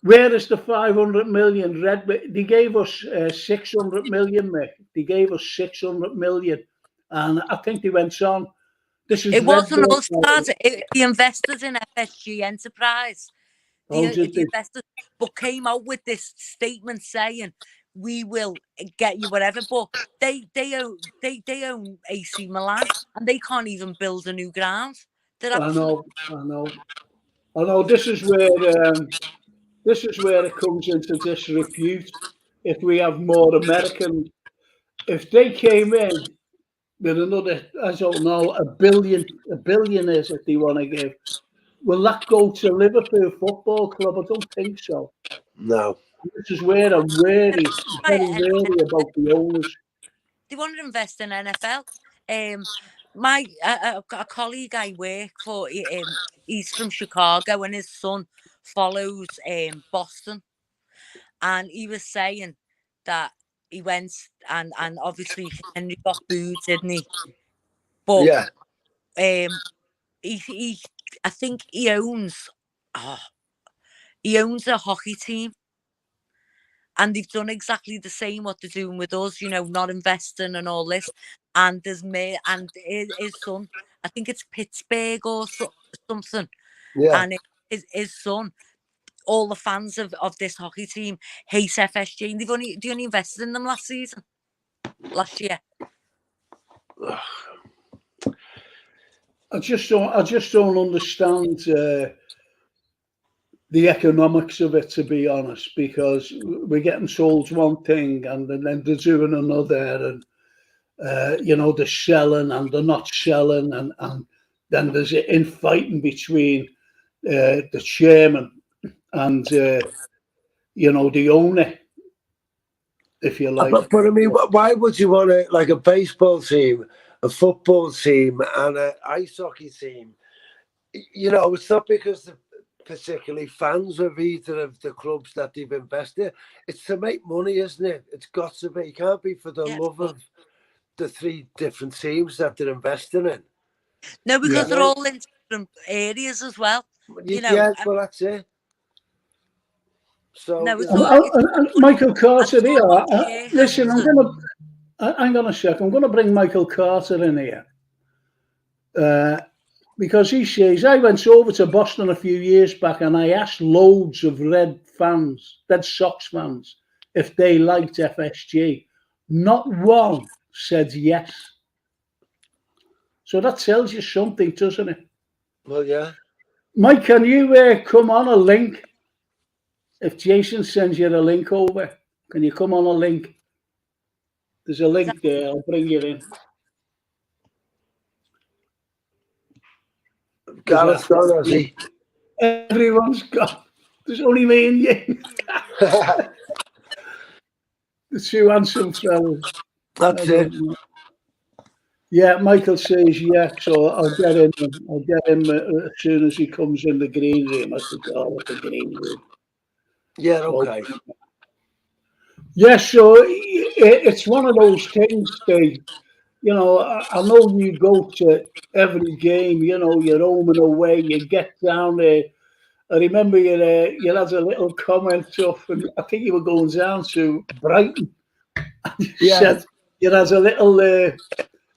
where is the 500 million? They gave us 600 million, Mick. They gave us 600 million. And I think they went on. It wasn't us, the investors in FSG Enterprise. The investors, but came out with this statement saying, we will get you whatever, but they own AC Milan and they can't even build a new ground. I know. This is where it comes into disrepute. If we have more Americans, if they came in, with another, I don't know, a billion is that they want to give. Will that go to Liverpool Football Club? I don't think so. No. This is where I'm very wary about the owners. They want to invest in NFL. My a colleague I work for, he's from Chicago, and his son follows Boston, and he was saying that he went and obviously Henry got booed, didn't he? But Yeah. He I think he owns a hockey team. And they've done exactly the same what they're doing with us, not investing and all this. And there's me and his son, I think it's Pittsburgh or something. Yeah. And his son, all the fans of this hockey team hate FSG. And they only invested in them last year. I just don't understand the economics of it, to be honest, because we're getting sold one thing and then they're doing another, and they're selling and they're not selling, and then there's an infighting between the chairman and the owner, if you like. But I mean, why would you want a baseball team, a football team, and an ice hockey team? It's not because the particularly fans of either of the clubs that they've invested. It's to make money, isn't it? It's got to be. It can't be for the love of the three different teams that they're investing in. No, because they're all in different areas as well. Yeah, well, that's it. So, Michael Carter here. Listen, hang on a sec. I'm going to bring Michael Carter in here. Because he says, I went over to Boston a few years back and I asked loads of Red Sox fans, if they liked FSG. Not one said yes. So that tells you something, doesn't it? Well, yeah. Mike, can you come on a link? If Jason sends you a link over, can you come on a link? There's a link there. I'll bring you in. Gareth's gone, has he? Everyone's gone. There's only me and you. The two handsome fellas. That's it. Yeah, Michael says yeah, so I'll get him. As soon as he comes in the green room. I could call it the green room. Yeah, okay. Yeah, so it's one of those things, Steve. I know you go to every game, you're home and away, you get down there. I remember you had a little comment up, and I think you were going down to Brighton. You said you had a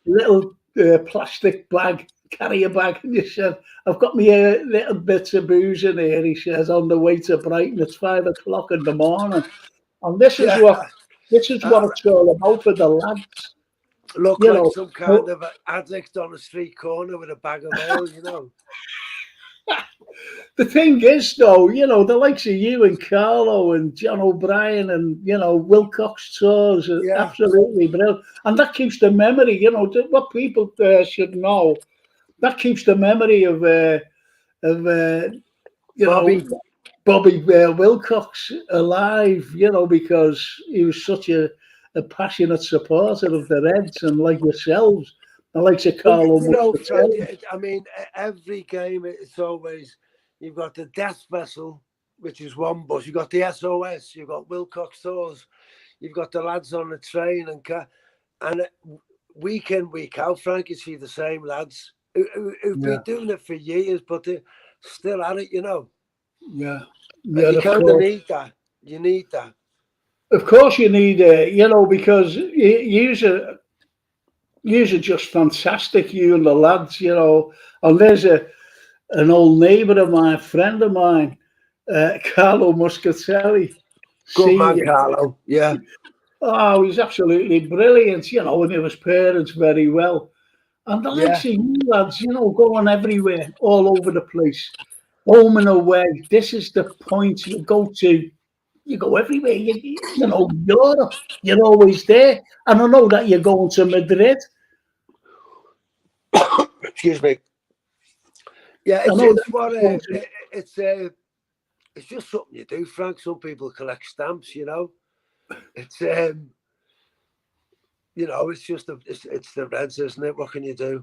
little plastic bag, carrier bag, and you said, I've got me little bits of booze in here, he says, on the way to Brighton. It's 5 o'clock in the morning. And this is what it's all about for the lads. Look like some kind of addict on a street corner with a bag of ale, The thing is, though, the likes of you and Carlo and John O'Brien and, Wilcox tours are absolutely brilliant. And that keeps the memory, what people should know, that keeps the memory of Bobby Wilcox alive, because he was such a passionate supporter of the Reds, and like yourselves, and like Carlo. Fred, I mean, every game it's always, you've got the death vessel, which is one bus. You've got the SOS. You've got Wilcox tours. You've got the lads on the train, and week in, week out, Frank, you see the same lads who've been doing it for years, but they're still at it, Yeah. You kind of need that. You need that. Of course you need it, because yous are just fantastic, you and the lads, And there's an old neighbour of mine, a friend of mine, Carlo Muscatelli. Good man, Carlo. Yeah. Oh, he's absolutely brilliant, and knew his parents very well. And the likes of you lads, going everywhere, all over the place, home and away. This is the point. You go everywhere. Europe, you're always there. And I know that you're going to Madrid. Excuse me. Yeah, it's just something you do, Frank. Some people collect stamps, you know. It's you know, it's just it's the Reds, isn't it? What can you do?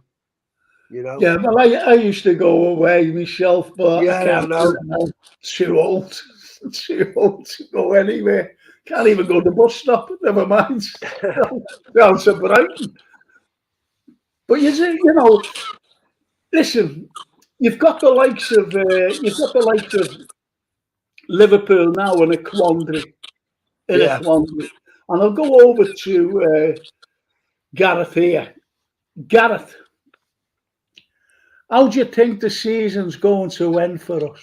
You know. Yeah, well, I used to go away myself, but Yeah, I can't. know. I'm too old. Too old to go anywhere. Can't even go to the bus stop. Never mind. Down to Brighton. But you know, listen. You've got the likes of Liverpool now in a quandary. And I'll go over to Gareth here. Gareth, how do you think the season's going to end for us?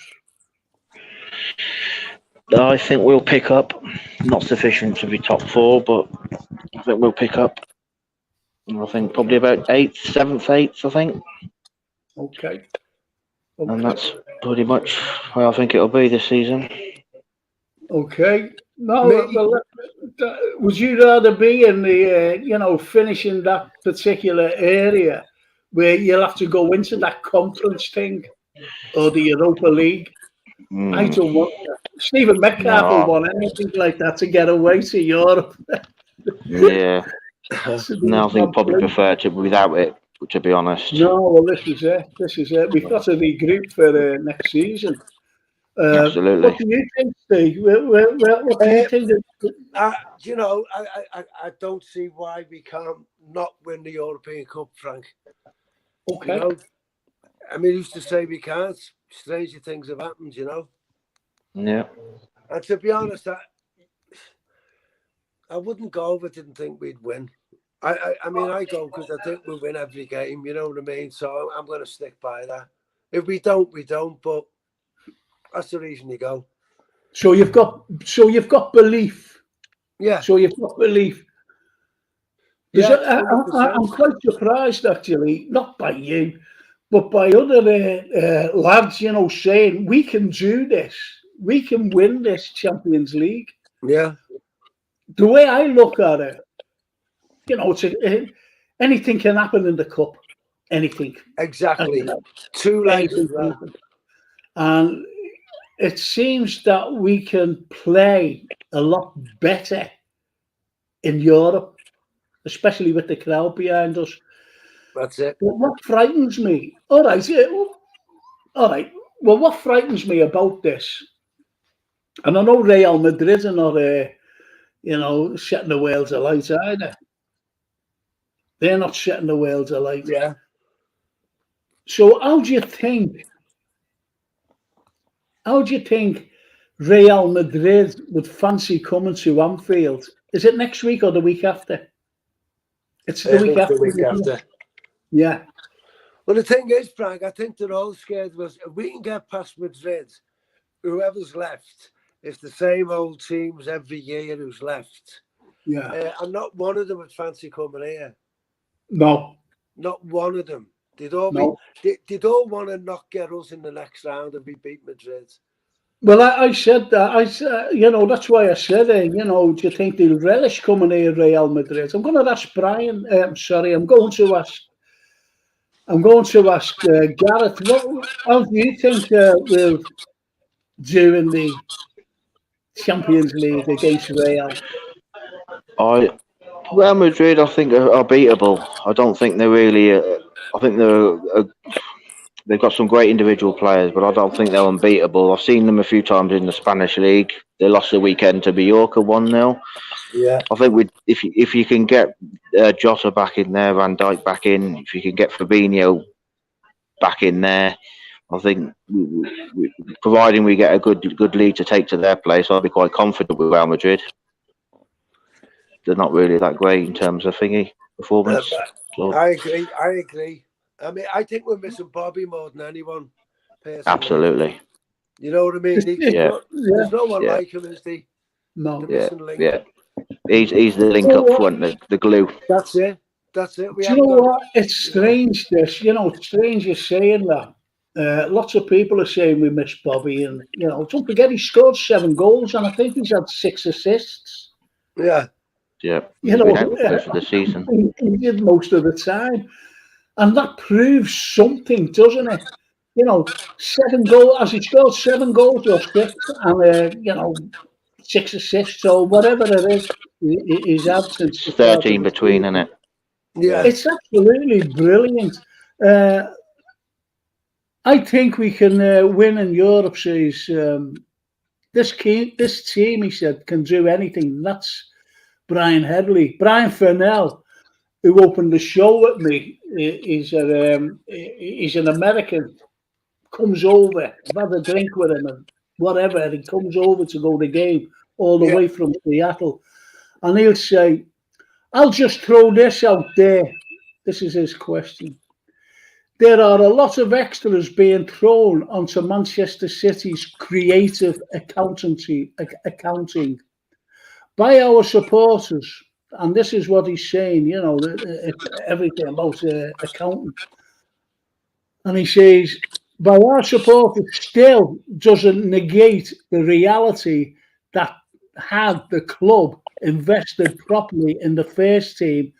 I think we'll pick up. Not sufficient to be top 4, but I think we'll pick up. I think probably about 8th, 7th, 8th, I think. Okay. And that's pretty much where I think it'll be this season. Okay. No, well, would you rather be in the, finishing that particular area where you'll have to go into that conference thing or the Europa League? I don't want that. Stephen Metcalfe will want anything like that to get away to Europe. Yeah. No, I think probably prefer to without it, to be honest. No, well, this is it. We've got to regroup for next season. Absolutely. What do you think, Steve? What do you think? You know, I don't see why we can't not win the European Cup, Frank. Okay. You know? I mean, who's to say we can't? Stranger things have happened, you know. Yeah. And to be honest, I wouldn't go if I didn't think we'd win. I mean, I go because I think we'll win every game. You know what I mean? So I'm going to stick by that. If we don't, we don't. But that's the reason you go. So you've got belief. Yeah. So you've got belief. Yeah, I'm quite surprised, actually, not by you, but by other lads, you know, saying we can do this. We can win this Champions League. Yeah. The way I look at it, you know, anything can happen in the cup. Anything. Exactly. Too late as well. And it seems that we can play a lot better in Europe, especially with the crowd behind us. That's it. But what frightens me, all right. Well, what frightens me about this, and I know Real Madrid are not, setting the world alight either. They're not setting the world alight. Yeah. So how do you think Real Madrid would fancy coming to Anfield? Is it next week or the week after? It's the week after. The week after. Yeah. Well, the thing is, Frank, I think they're all scared of us. If we can get past Madrid, whoever's left, it's the same old teams every year who's left. Yeah. And not one of them would fancy coming here. No. Not one of them. They'd all want to not get us in the next round and we beat Madrid. Well, I said that. That's why I said it. Do you think they'll relish coming here, Real Madrid? I'm going to ask Brian. I'm going to ask Gareth. How do you think we'll do in the Champions League against Real? Real Madrid, I think, are beatable. I don't think they're really. I think they've got some great individual players, but I don't think they're unbeatable. I've seen them a few times in the Spanish league. They lost the weekend to Mallorca 1-0. Yeah. I think if you can get Jota back in there, Van Dijk back in, if you can get Fabinho back in there, I think providing we get a good lead to take to their place, I'll be quite confident with Real Madrid. They're not really that great in terms of performance. I agree. I mean, I think we're missing Bobby more than anyone. Personally. Absolutely. You know what I mean? There's no one like him, is there? No. Yeah. He's the link up front, the glue. That's it. Do you know what? It's strange, this. It's strange you're saying that. Lots of people are saying we miss Bobby. And, don't forget he scored 7 goals and I think he's had 6 assists. Yeah. Yeah. He's been out for the season. He did most of the time. And that proves something, doesn't it? You know, 7 goals, as he scored 7 goals or 6, and, you know, 6 assists or whatever it is he's had since the It's start of 13 the between, isn't season. it? Yeah. It's absolutely brilliant. I think we can win in Europe, says this team, he said, can do anything. That's Brian Headley. Brian Fennell, who opened the show with me, he's an American, comes over, I've had a drink with him and whatever, and he comes over to go to the game all the Yeah. way from Seattle. And he'll say, I'll just throw this out there. This is his question. There are a lot of extras being thrown onto Manchester City's creative accounting by our supporters. And this is what he's saying, you know, everything about accounting. And he says, by our supporters still doesn't negate the reality that had the club invested properly in the first team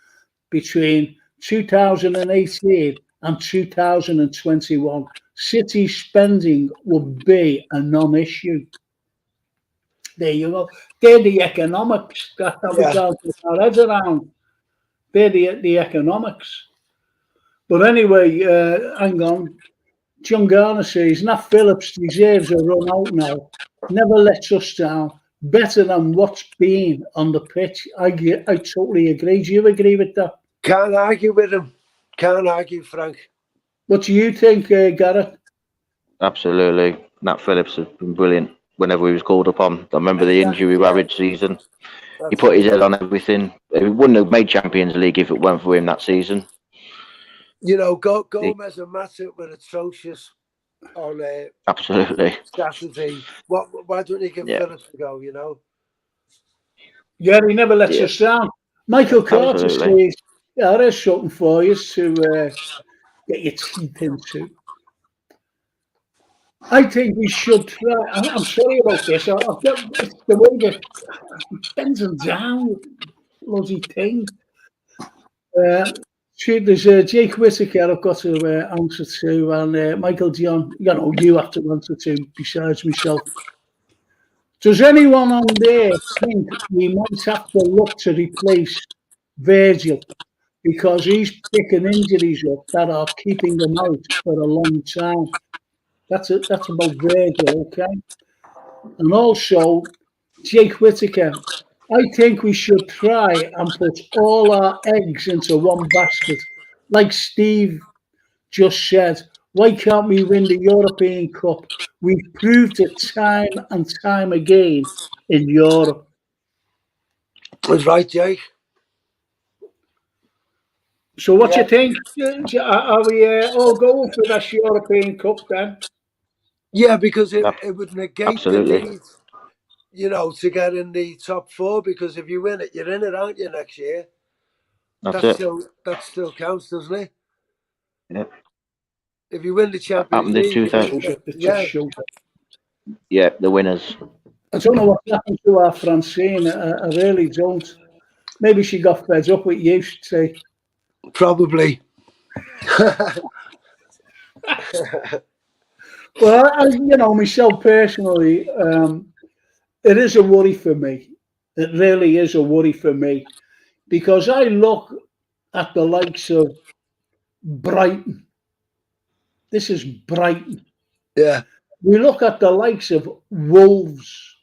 between 2018 and 2021, City spending would be a non-issue. There you go. They're the economics that we can't put our heads around. They're the economics. But anyway, hang on. John Garner says, Nat Phillips deserves a run out now. Never lets us down. Better than what's been on the pitch. I totally agree. Do you agree with that? Can't argue with him. Can't argue, Frank. What do you think, Gareth? Absolutely. Nat Phillips has been brilliant whenever he was called upon. I remember the injury ravaged season. He put his head on everything. He wouldn't have made Champions League if it weren't for him that season. You know, Gomez and Matip were atrocious on Absolutely. Saturday. Why don't you give Phillips a go, you know? Yeah, he never lets us down. Michael Carter says, yeah, there's something for you to get your teeth into. I think we should try. I'm sorry about this. I've got it's the way that bends them down, bloody thing. There's Jake Whittaker I've got to answer to, and Michael Dion, you know, you have to answer to besides myself. Does anyone on there think we might have to look to replace Virgil because he's picking injuries up that are keeping him out for a long time? That's about Virgil, okay? And also, Jake Whittaker, I think we should try and put all our eggs into one basket. Like Steve just said, why can't we win the European Cup? We've proved it time and time again in Europe. That's right, Jake. So what do you think? Are we all going for this European Cup then? Yeah, because it would negate the Absolutely. need, you know, to get in the top 4. Because if you win it, you're in it, aren't you, next year? That still counts, doesn't it? Yeah. If you win the Champions League, yeah, the winners. I don't know what happened to our Francine. I really don't. Maybe she got fed up with you, say. Probably. Well, you know, myself personally, it is a worry for me. It really is a worry for me because I look at the likes of Brighton. This is Brighton. Yeah. We look at the likes of Wolves.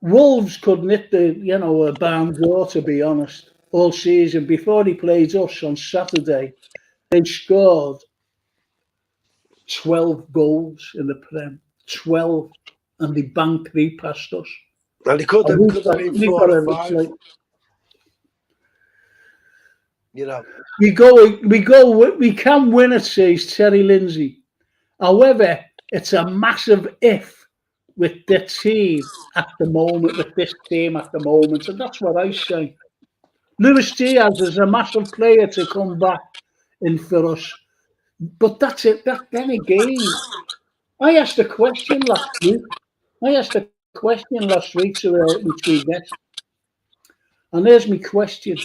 Wolves could knit a barn door, to be honest, all season. Before they played us on Saturday, they scored 12 goals in the Prem. 12. And they banged 3 past us. And they could have been 4 or 5. Like, you know. We can win it, says Terry Lindsay. However, it's a massive if with the team at the moment, with this team at the moment. And that's what I say. Luis Diaz is a massive player to come back in for us. But that's it. Then again, I asked a question last week. To my tweet guest. And there's my question.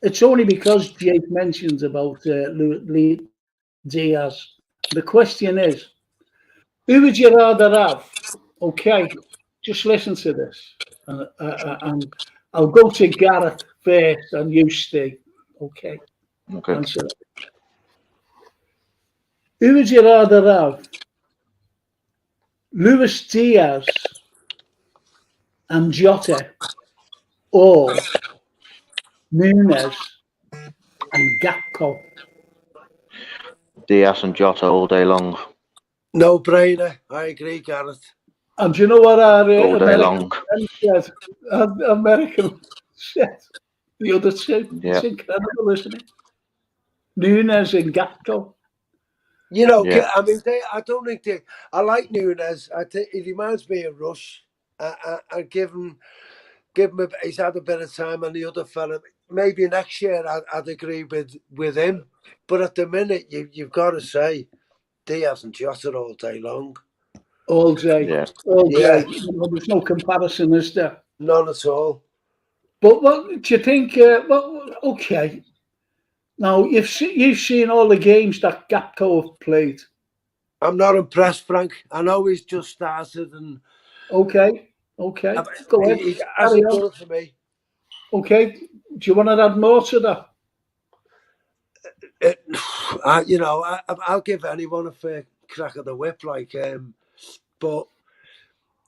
it's only because Jake mentions about Lee Diaz. The question is, who would you rather have? Okay, just listen to this. And I'll go to Gareth first and you stay. Okay, Okay. answer it. Who would you rather have? Luis Diaz and Jota or Nunes and Gakpo? Diaz and Jota all day long. No brainer. I agree, Gareth. And do you know what our All day American long. friend said? Our American said the other two. Yeah. It's incredible, isn't it? Nunes and Gakpo. You know, Yeah. I mean, I don't think they. I like Nunes. I think it reminds me of Rush. I give him. He's had a bit of time on the other fella. Maybe next year I'd agree with him. But at the minute, you've got to say Diaz and Jota all day long. All day. Yeah. All Yeah. day. There's no comparison, is there? None at all. But what do you think? Okay. Now, you've seen all the games that Gakpo have played. I'm not impressed, Frank. I know he's just started and Okay. Okay. Go ahead. he hasn't done it for me. Okay. Do you want to add more to that? I'll give anyone a fair crack of the whip, but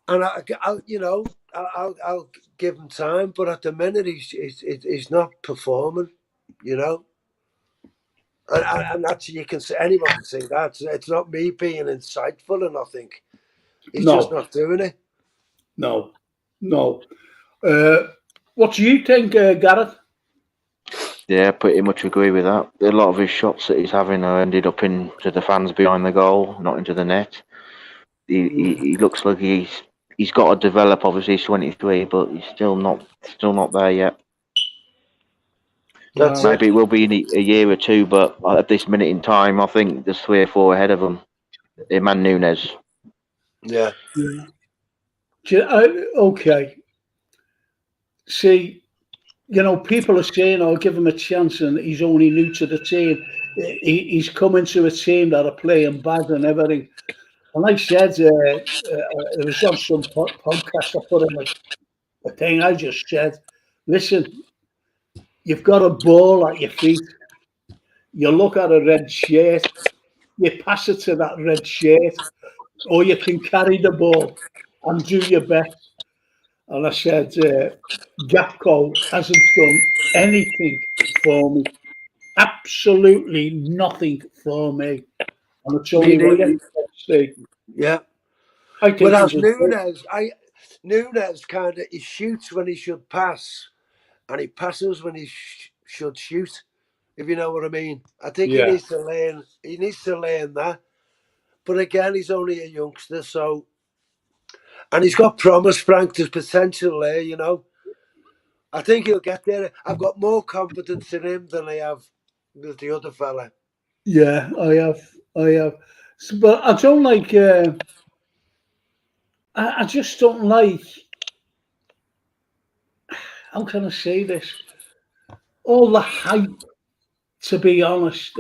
I'll give him time. But at the minute, he's not performing, and that's you can say anyone can say that. It's not me being insightful or nothing. He's just not doing it. No. What do you think, Gareth? Yeah, pretty much agree with that. A lot of his shots that he's having are ended up into the fans behind the goal, not into the net. He looks like he's got to develop. Obviously, he's 23, but he's still not there yet. Maybe it will be in a year or two, but at this minute in time, I think there's 3 or 4 ahead of him. Man Nunes. Yeah. Okay. See, people are saying, "I'll give him a chance," and he's only new to the team. He's coming to a team that are playing bad and everything. And I said, it was on some podcast I put in a thing. I just said, "Listen, you've got a ball at your feet. You look at a red shirt, you pass it to that red shirt, or you can carry the ball and do your best." And I said, Gakpo hasn't done anything for me. Absolutely nothing for me. And it's only what you see. Yeah. I think Whereas Nunes kind of he shoots when he should pass, and he passes when he should shoot. If you know what I mean. I think he needs to learn. He needs to learn that. But again, he's only a youngster, and he's got promise, Frank. There's potential there, I think he'll get there. I've got more confidence in him than I have with the other fella. Yeah, I have. But I don't like. I just don't like. How can I say this? All the hype. To be honest,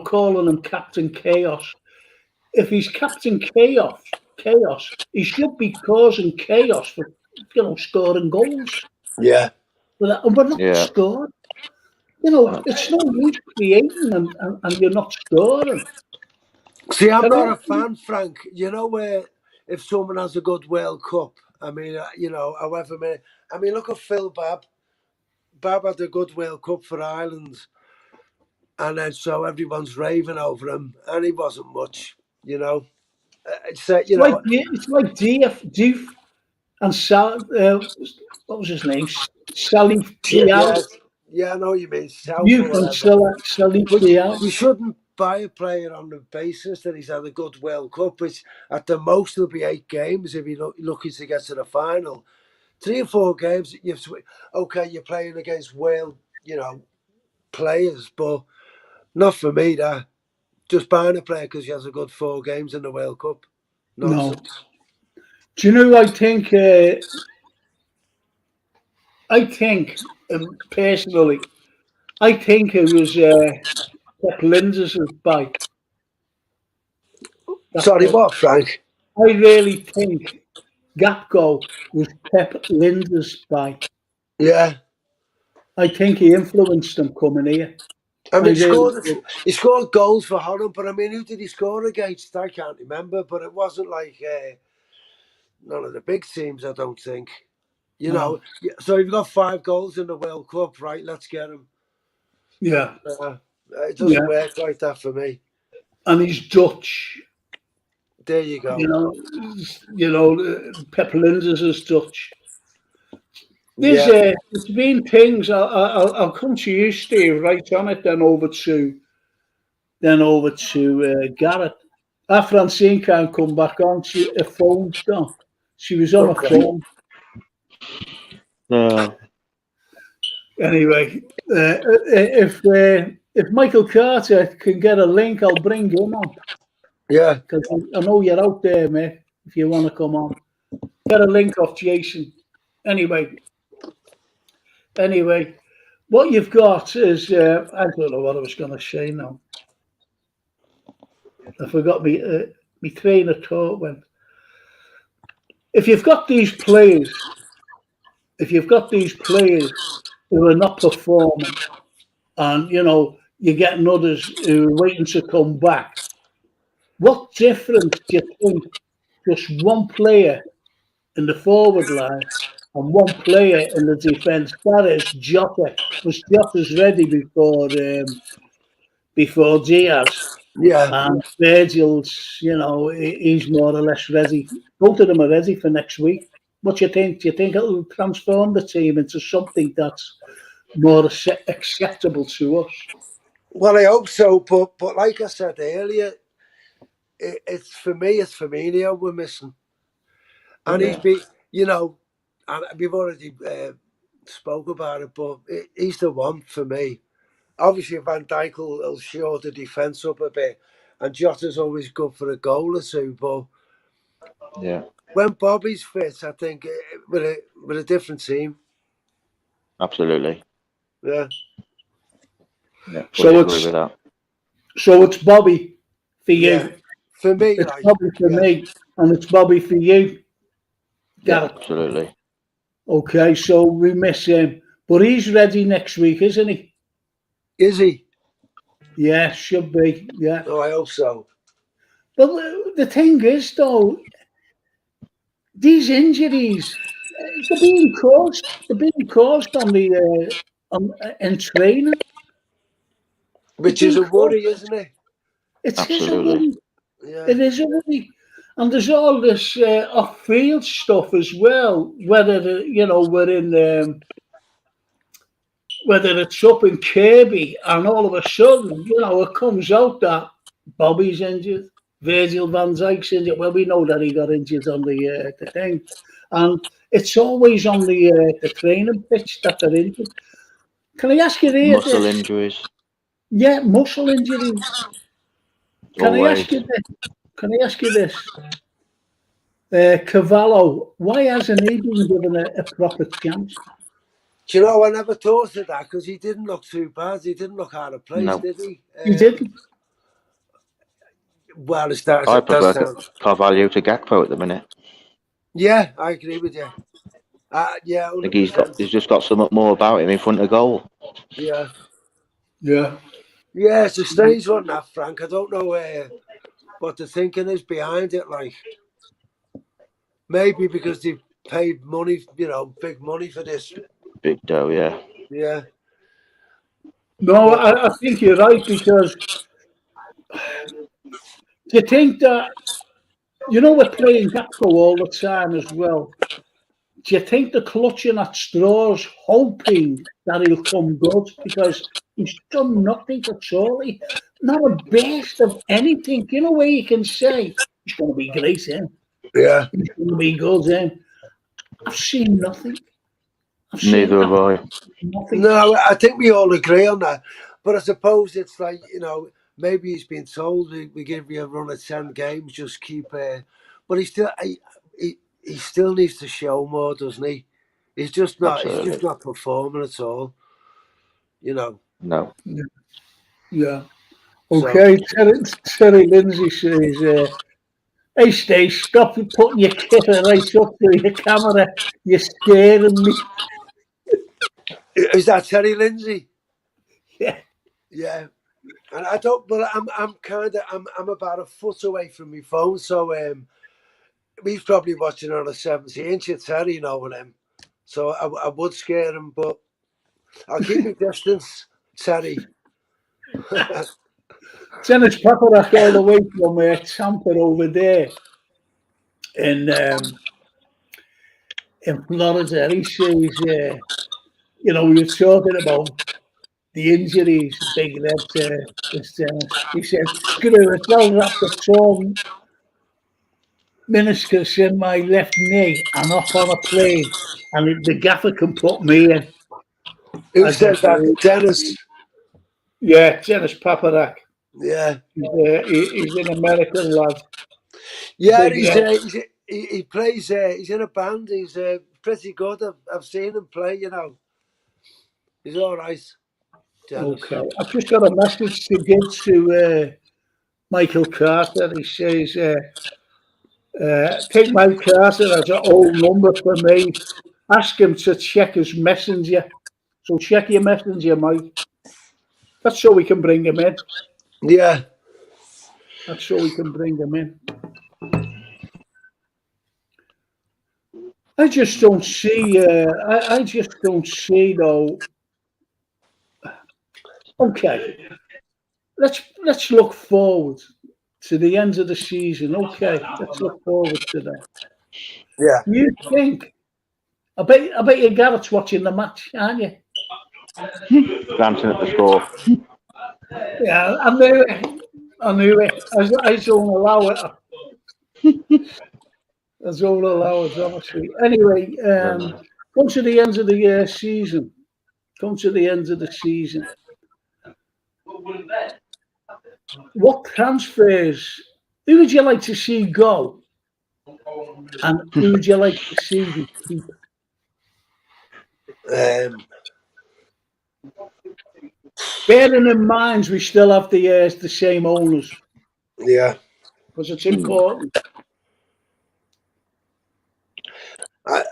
calling him Captain Chaos. If he's Captain Chaos, he should be causing chaos for scoring goals. Yeah. But not scoring. It's no use creating and you're not scoring. See, I'm not a fan, Frank. Where if someone has a good World Cup, I mean, however many. I mean, look at Phil Babb. Babb had a good World Cup for Ireland, and then so everyone's raving over him, and he wasn't much. It's like Doof and what was his name? Salif Diao. Yeah, I know what you mean. Doof and Salif Diao. You shouldn't buy a player on the basis that he's had a good World Cup, which at the most will be 8 games if you're lucky to get to the final. 3 or 4 games, you're playing against world, players, but not for me. That just buying a player because he has a good 4 games in the World Cup. Nonsense. No. Do you know? I think personally, I think it was Pep Linders' bike. Sorry, what, Frank? I really think Gapco was Pep Linders' bike. Yeah. I think he influenced them coming here. I mean, really he scored goals for Holland, but I mean, who did he score against? I can't remember, but it wasn't like none of the big teams, I don't think. You know, so you've got 5 goals in the World Cup, right? Let's get him. Yeah. It doesn't work like that for me. And he's Dutch. There you go. Pep Linders is Dutch. There's been things. I'll come to you, Steve. Right on it. Then over to Gareth. Our Francine can't come back on. Her phone's gone. She was on her phone. No. Anyway, if Michael Carter can get a link, I'll bring him on. Yeah, because I know you're out there, mate. If you want to come on, get a link off Jason. Anyway, what you've got is I don't know what I was going to say now. I forgot me train of thought went. If you've got these players who are not performing, and you're getting others who are waiting to come back, what difference do you think just one player in the forward line and one player in the defence, that is Jota, was Jota's ready before Diaz? yeah. And Virgil's, he's more or less ready. Both of them are ready for next week. What do you think? Do you think it'll transform the team into something that's more acceptable to us? Well, I hope so, but like I said earlier, it's Firmino we're missing. And he's been, and we've already spoke about it, but he's the one for me. Obviously, Van Dijk will shore the defence up a bit, and Jota's always good for a goal or two. But when Bobby's fit, I think with a different team. Absolutely. Yeah. So agree with that. So it's Bobby for you. Yeah. For me, it's Bobby for me, and it's Bobby for you. Yeah, absolutely. Okay, so we miss him, but he's ready next week, isn't he? Is he? Yeah, should be. Yeah. Oh, I hope so. But the thing is, though, these injuries, they're being caused on the in training. Which is a worry, isn't it? It is a Absolutely. worry. Yeah. It is a worry. And there's all this off-field stuff as well. Whether we're in, whether it's up in Kirby, and all of a sudden, it comes out that Bobby's injured, Virgil van Dijk's injured. Well, we know that he got injured on the thing, and it's always on the training pitch that they're injured. Can I ask you this? Muscle injuries. Yeah, muscle injuries. Can Always. I ask you this? Cavallo, why hasn't he been given a proper chance? Do you know, I never thought of that because he didn't look too bad. He didn't look out of place, did he? He didn't. Well, I prefer Carvalho to Gakpo at the minute. Yeah, I agree with you. Yeah, 100%. I think he's just got something more about him in front of goal. Yeah. Yeah. Yeah, it's a strange one, that, Frank. I don't know what the thinking is behind it. Like, maybe because they've paid money, big money for this. Big dough, yeah. Yeah. No, I think you're right, because do you think that, we're playing Gakpo all the time as well. Do you think they're clutching at straws, hoping that he'll come good? Because he's done nothing at all. Not a best of anything. Where you can say, he's going to be great, Yeah. He's going to be good, I've seen nothing. Neither have I. Nothing. No, I think we all agree on that. But I suppose it's like, maybe he's been told we give you a run of 10 games, just keep. But he still needs to show more, doesn't he? He's just not. Absolutely. He's just not performing at all. You know. No. Yeah. Okay. Terry Lindsay says, "Hey, Steve, stop putting your kit right up to your camera. You're scaring me." Is that Terry Lindsay? Yeah. Yeah. And I don't. But I'm about a foot away from my phone, so he's probably watching on a 70-inch at Terry, you know, with him. So I would scare him, but I'll keep my distance, Terry. Dennis Paparak all the way from Tampa over there in Florida. He says, we were talking about the injuries, big red this Dennis. He said, screw it, I'll wrap the torn meniscus in my left knee and hop on a plane, and the gaffer can put me in. Who said that? Dennis. Yeah, Dennis Paparak. Yeah. He's an American lad. Yeah, he plays. He's in a band. He's pretty good. I've seen him play. You know, he's all right. Dennis. Okay, I've just got a message to give to Michael Carter. He says, "Take Mike Carter as an old number for me. Ask him to check his messenger. So check your messenger, Mike. That's so we can bring him in. Yeah. That's so we can bring him in." I just don't see. I just don't see though. Okay, let's look forward to the end of the season. Okay, let's look forward to that. Yeah. You think? I bet you Garrett's watching the match, aren't you? Glancing at the score. Yeah, I knew it. I knew it. I don't allow it. I don't allow it, honestly. Anyway, come to the end of the season. Come to the end of the season. What transfers? Who would you like to see go? And who would you like to see keep? Bearing in mind we still have the same owners. Yeah. Because it's important. Do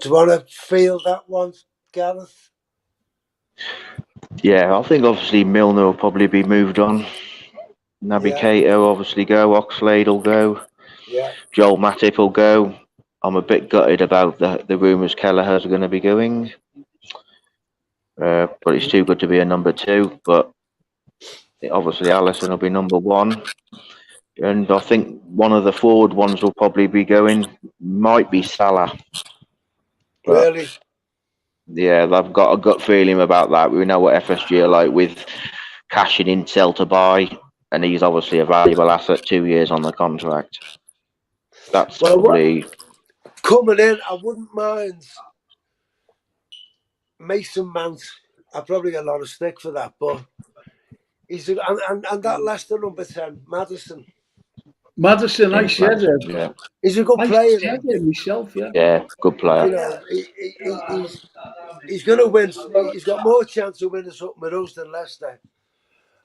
you want to feel that one, Gareth? Yeah, I think obviously Milner will probably be moved on. Naby Keita will obviously go. Oxlade will go. Yeah. Joel Matip will go. I'm a bit gutted about the rumours Kelleher's going to be going. But he's too good to be a number 2. But obviously Alisson will be number 1. And I think one of the forward ones will probably be going. Might be Salah. But Really? yeah, I've got a gut feeling about that. We know what FSG are like with cashing in, sell to buy. And he's obviously a valuable asset, 2 years on the contract. That's probably... Coming in, I wouldn't mind Mason Mount. I probably get a lot of stick for that, but he's and that Leicester number 10, Maddison. Madison, I said it. Yeah. He's a good player. I said it myself, yeah. Yeah, good player. You know, he's going to win. He's got more chance of winning something with us than Leicester.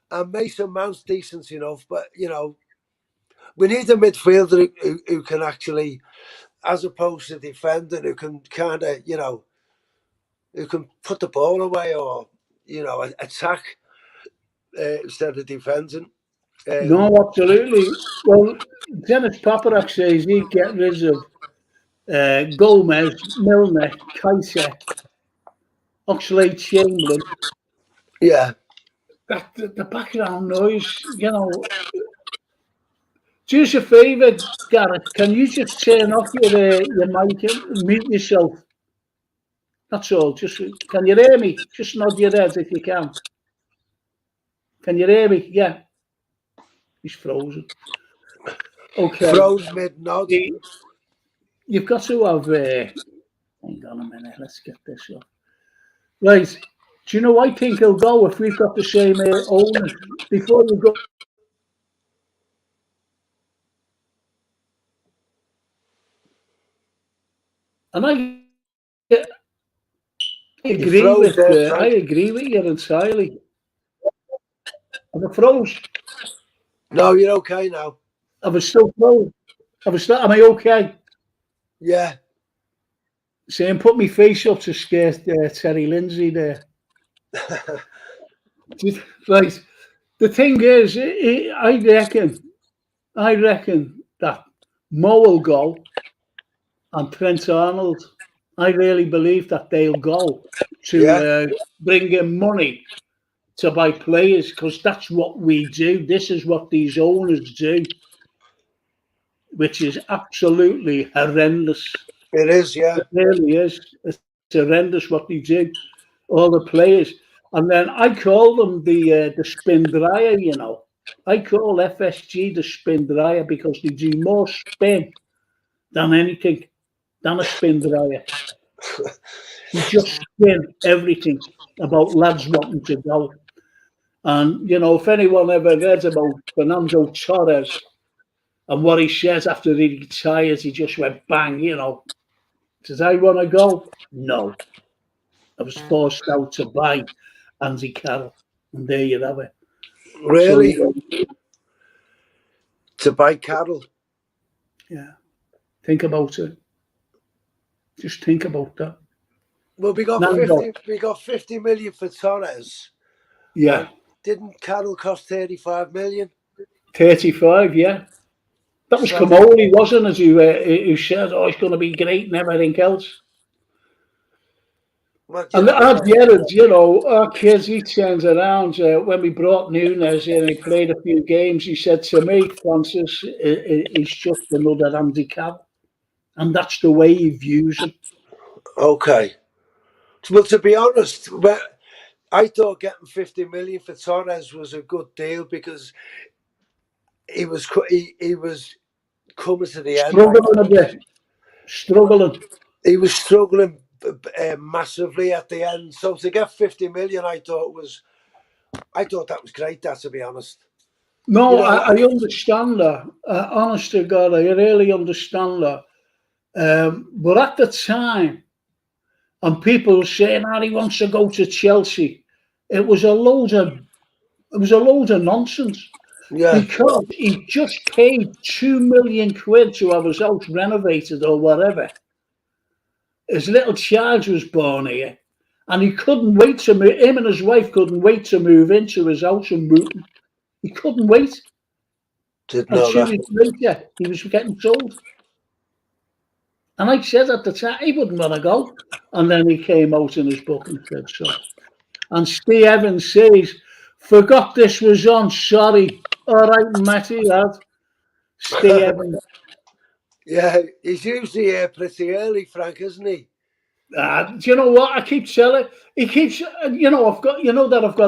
And Mason Mount's decent enough, but you know, we need a midfielder who can actually, as opposed to defender, who can kind of, you know, who can put the ball away or, you know, attack instead of defending. No, absolutely. Well, Dennis Paparak says he'd get rid of Gomez, Milner, Keita, Oxlade-Chamberlain. Yeah. The background noise, you know. Do us a favour, Gareth. Can you just turn off your mic and mute yourself? That's all. Just can you hear me? Just nod your head if you can. Can you hear me? Yeah. He's frozen. Okay. Froze mid-nod. You've got to have... hang on a minute. Let's get this up. Right. Do you know I think he'll go if we've got the same owners? Before you go... And I agree with I agree with you entirely. Am I froze? No, you're okay now. I was still froze. Am I okay? Yeah. Saying put my face up to scare Terry Lindsay there. Right. The thing is, I reckon that Mo will go and Trent Arnold. I really believe that they'll go to bring in money to buy players, because that's what we do. This is what these owners do, which is absolutely horrendous. It is, yeah. It really is. It's horrendous what they do, all the players. And then I call them the spin dryer, you know. I call FSG the spin dryer because they do more spin than anything, than a spin dryer. You just spin everything about lads wanting to go. And, you know, if anyone ever read about Fernando Torres and what he says after he retires, he just went bang, you know. Does I want to go? No. I was forced out to buy Andy Carroll. And there you have it. Really? So, to buy Carroll? Yeah. Think about it. Just think about that. Well, we got 50 million for Torres. Yeah. Didn't Carroll cost 35 million? 35, yeah. That was Kamoli, wasn't it, who said, oh, it's going to be great and everything else. And our Gerrard, you know, our kids, he turns around. When we brought Nunes in, he played a few games, he said to me, Francis, he's just another Andy Carroll. And that's the way he views him. Okay. Well, to be honest, I thought getting 50 million for Torres was a good deal because he was coming to the end. Struggling a bit. Struggling. He was struggling massively at the end. So to get 50 million, I thought that was great, to be honest. No, you know, I understand that. Honest to God, I really understand that. But at the time, and people were saying, he wants to go to Chelsea. It was a load of nonsense. Yeah. Because he just paid £2 million to have his house renovated or whatever. His little child was born here, and he couldn't wait to move. Him and his wife couldn't wait to move into his house in Luton. He couldn't wait. And 2 weeks later, he was getting sold. And I said at the time, he wouldn't want to go. And then he came out in his book and said so. And Steve Evans says, forgot this was on, sorry. All right, Matty, lad. Steve Evans. Yeah, he's usually pretty early, Frank, isn't he? Do you know what? I keep telling. He keeps, you know, I've got an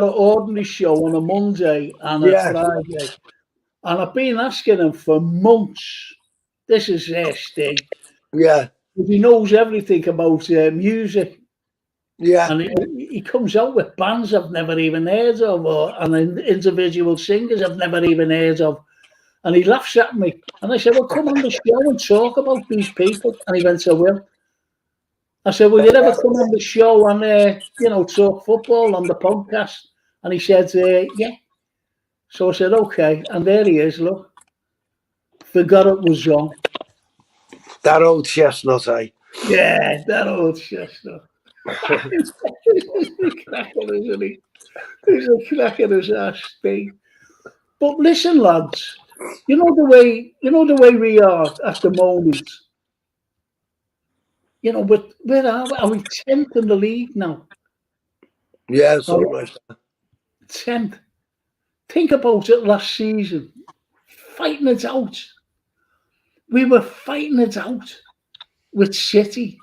ordinary show on a Monday and a Friday. And I've been asking him for months. This is their sting. Yeah. He knows everything about music. Yeah. And he comes out with bands I've never even heard of, and individual singers I've never even heard of. And he laughs at me. And I said, well, come on the show and talk about these people. And he went, I will. I said, will you ever come on the show and, you know, talk football on the podcast? And he said, yeah. So I said, okay. And there he is, look. Forgot it was on. That old chestnut, eh? Yeah, that old chestnut. He's a cracker, isn't he? He's a cracker as ass thing. But listen, lads, you know the way we are at the moment. You know, but where are we? 10th in the league now. Yeah, something like that. 10th. Think about it last season. Fighting it out. We were fighting it out with City.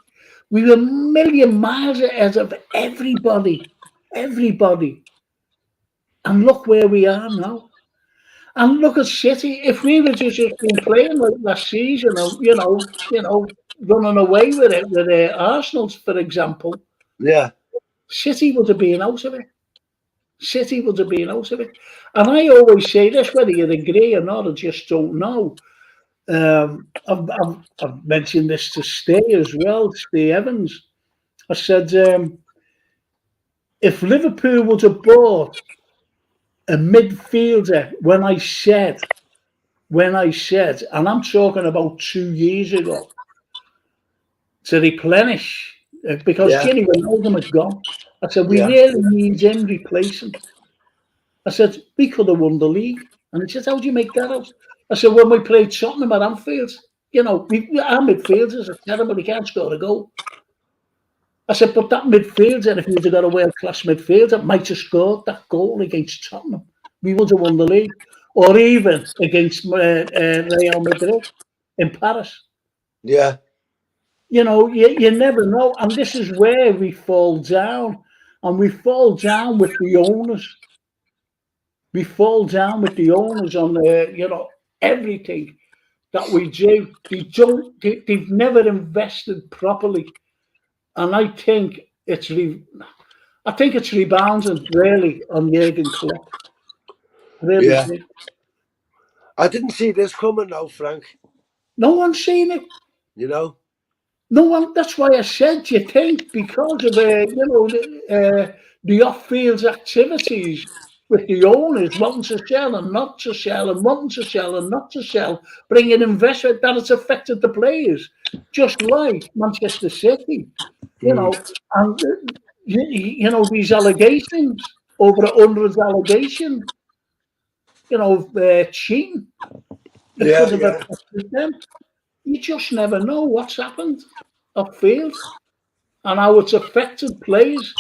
We were a million miles ahead of everybody. Everybody. And look where we are now. And look at City. If we were just been playing like last season, you know, running away with it with Arsenal, for example. Yeah. City would have been out of it. City would have been out of it. And I always say this, whether you agree or not, I just don't know. I've mentioned this to Stay as well, Stay Evans. I said, if Liverpool would have bought a midfielder when I said, and I'm talking about 2 years ago, to replenish, because Ginny Wijnaldum had gone. I said, we really need him replacing. I said, we could have won the league. And he said, how do you make that out? I said, when we played Tottenham at Anfield, you know, our midfielders are terrible, he can't score a goal. I said, but that midfielder, if you'd have got a world-class midfielder, might have scored that goal against Tottenham. We would have won the league. Or even against Real Madrid in Paris. Yeah. You know, you never know. And this is where we fall down. And we fall down with the owners. We fall down with the owners on, you know, everything that we do. They've never invested properly. And I think it's rebounding really on Jurgen Klopp. Really Yeah. do. I didn't see this coming now, Frank. No one's seen it. You know? No one. That's why I said, you think, because of you know, the off-field activities with the owners wanting to sell and not to sell and wanting to sell and not to sell, bringing investment, that it's affected the players, just like Manchester City. You know, and you know, these allegations, over 100 allegations, you know, cheating that could have affected them. You just never know what's happened off field and how it's affected players.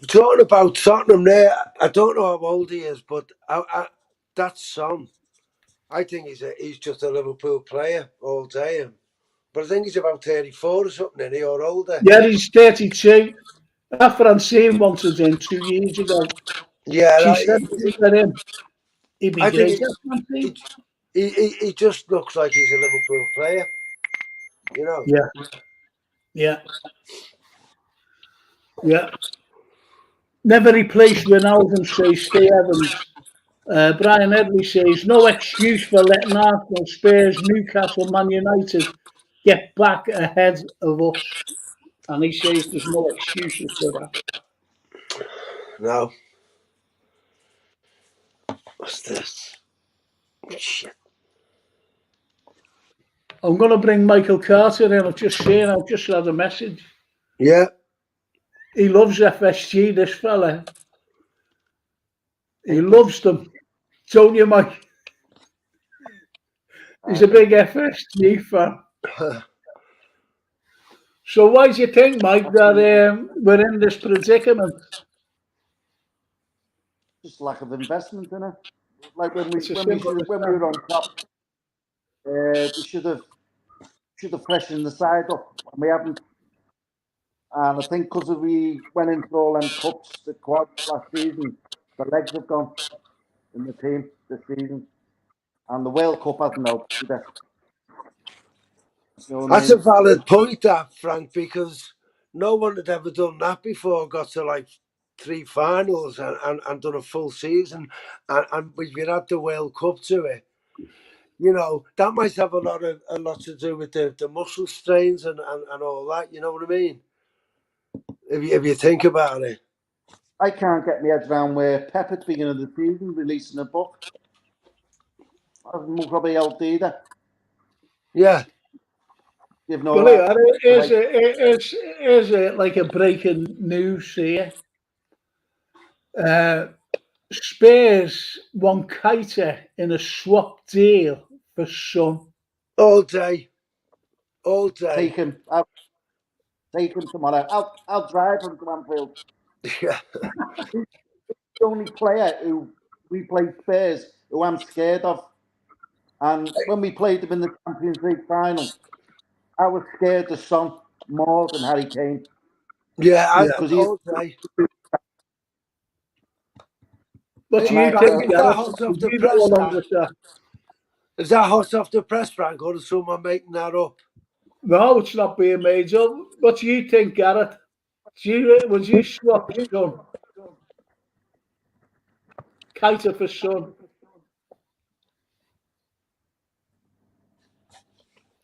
Talking about Tottenham there, I don't know how old he is, but that son, I think he's just a Liverpool player all day. But I think he's about 34 or something, isn't he, or older? Yeah, he's 32. That Francine wanted him 2 years ago. Yeah, she said to him, he'd be great. He just looks like he's a Liverpool player. You know? Yeah. Never replaced Wijnaldum, says Steve Evans. Brian Edley says, no excuse for letting Arsenal, Spurs, Newcastle, Man United get back ahead of us. And he says there's no excuses for that. No. What's this? Shit. I'm going to bring Michael Carter in. I've just had a message. Yeah. He loves FSG, this fella. He loves them. Don't you, Mike? He's a big FSG fan. So why do you think, Mike, that we're in this predicament? Just lack of investment in it. Like when we were on top, we should have freshened the side up, and we haven't. And I think because we went into all them cups, the quads last season, the legs have gone in the team this season, and the World Cup hasn't helped either. You know That's a valid point, that, Frank, because no one had ever done that before. Got to like 3 finals and done a full season, and we've had the World Cup to it. You know, that might have a lot to do with the muscle strains and all that. You know what I mean? If you think about it. I can't get my head around where Pep at the beginning of the season releasing a book. Hasn't probably helped either. Yeah. You've no Here's like a breaking news here. Spurs want Keita in a swap deal for Son. All day. Take him. Take him tomorrow. I'll drive him to Anfield. Yeah. The only player who we played Spurs who I'm scared of. And when we played them in the Champions League final, I was scared of Son more than Harry Kane. Yeah, all day. What do you think? Is that hot off the press, Frank? Is that hot off the press, Frank, or is someone making that up? No, it's not being made up. What do you think, Gareth? Would you swap Son? Keita for Son?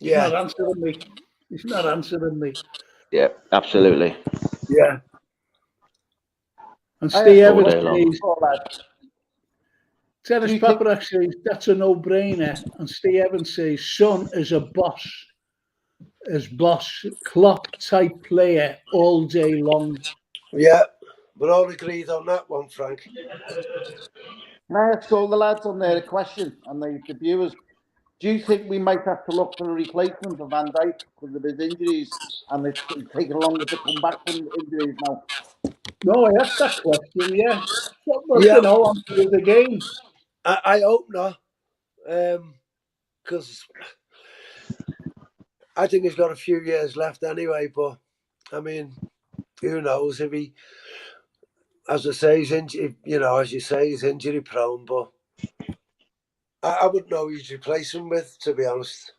He's not answering me. He's not answering me. Yeah, absolutely. Yeah. And Steve Evans says, Dennis Paparak says, that's a no-brainer. And Steve Evans says, Son is a boss. As boss, Klopp-type player all day long. Yeah, we're all agreed on that one, Frank. Can I ask all the lads on there a question, and the viewers? Do you think we might have to look for a replacement for Van Dijk because of his injuries, and it's taking longer to come back from injuries now? No, I asked that question, yeah. But, Yeah. you know, I'm doing the game. I hope not, because I think he's got a few years left anyway. But I mean, who knows if he, as I say, he's injury. You know, as you say, he's injury prone. But I wouldn't know who you'd replace him with, to be honest.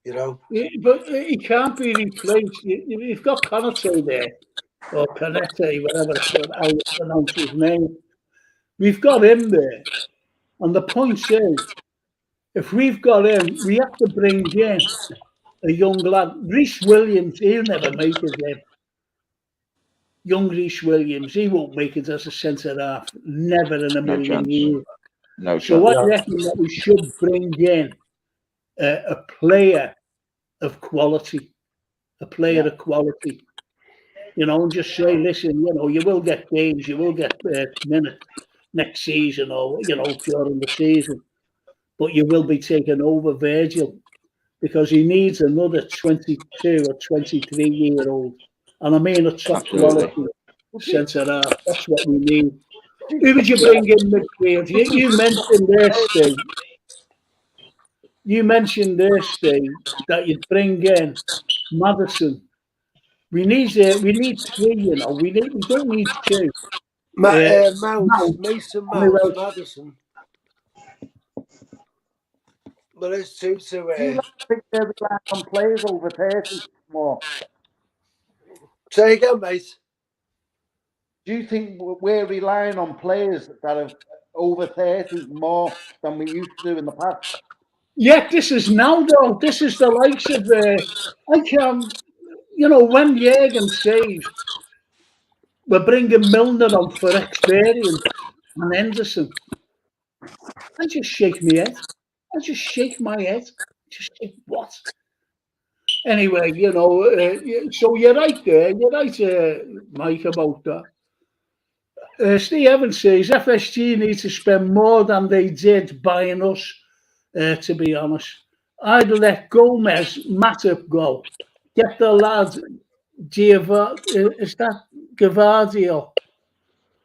You know, But he can't be replaced. You've got Konate there, or Konate, whatever how you pronounce his name. We've got him there. And the point is, if we've got him, we have to bring in a young lad. Reece Williams, he'll never make it there. Young Reece Williams, he won't make it as a centre-half. Never in a million years. No So chance. I reckon that we should bring in a player of quality. A player of quality. You know, and just say, listen, you know, you will get games, you will get minutes next season or, you know, during the season. But you will be taking over Virgil because he needs another 22 or 23-year-old. And I mean a top quality centre-half. That's what we need. Who would you bring in midfield? You mentioned there, Steve. You mentioned there, Steve, that you'd bring in Maddison. We need three, you know. We don't need two. Mount, Mason Mount, Maddison. But it's two to. Do you think they're relying on players over 30 more? Say again, mate. Do you think we're relying on players that are over 30 more than we used to do in the past? Yeah, this is now though. This is the likes of you know, when Jürgen says we're bringing Milner on for experience and Henderson, I just shake my head. I just shake my head. Just think, what? Anyway, you know, so you're right there. You're right, Mike, about that. Steve Evans says FSG need to spend more than they did buying us, to be honest. I'd let Gomez, Matip go. Get the lad, is that Gavadio?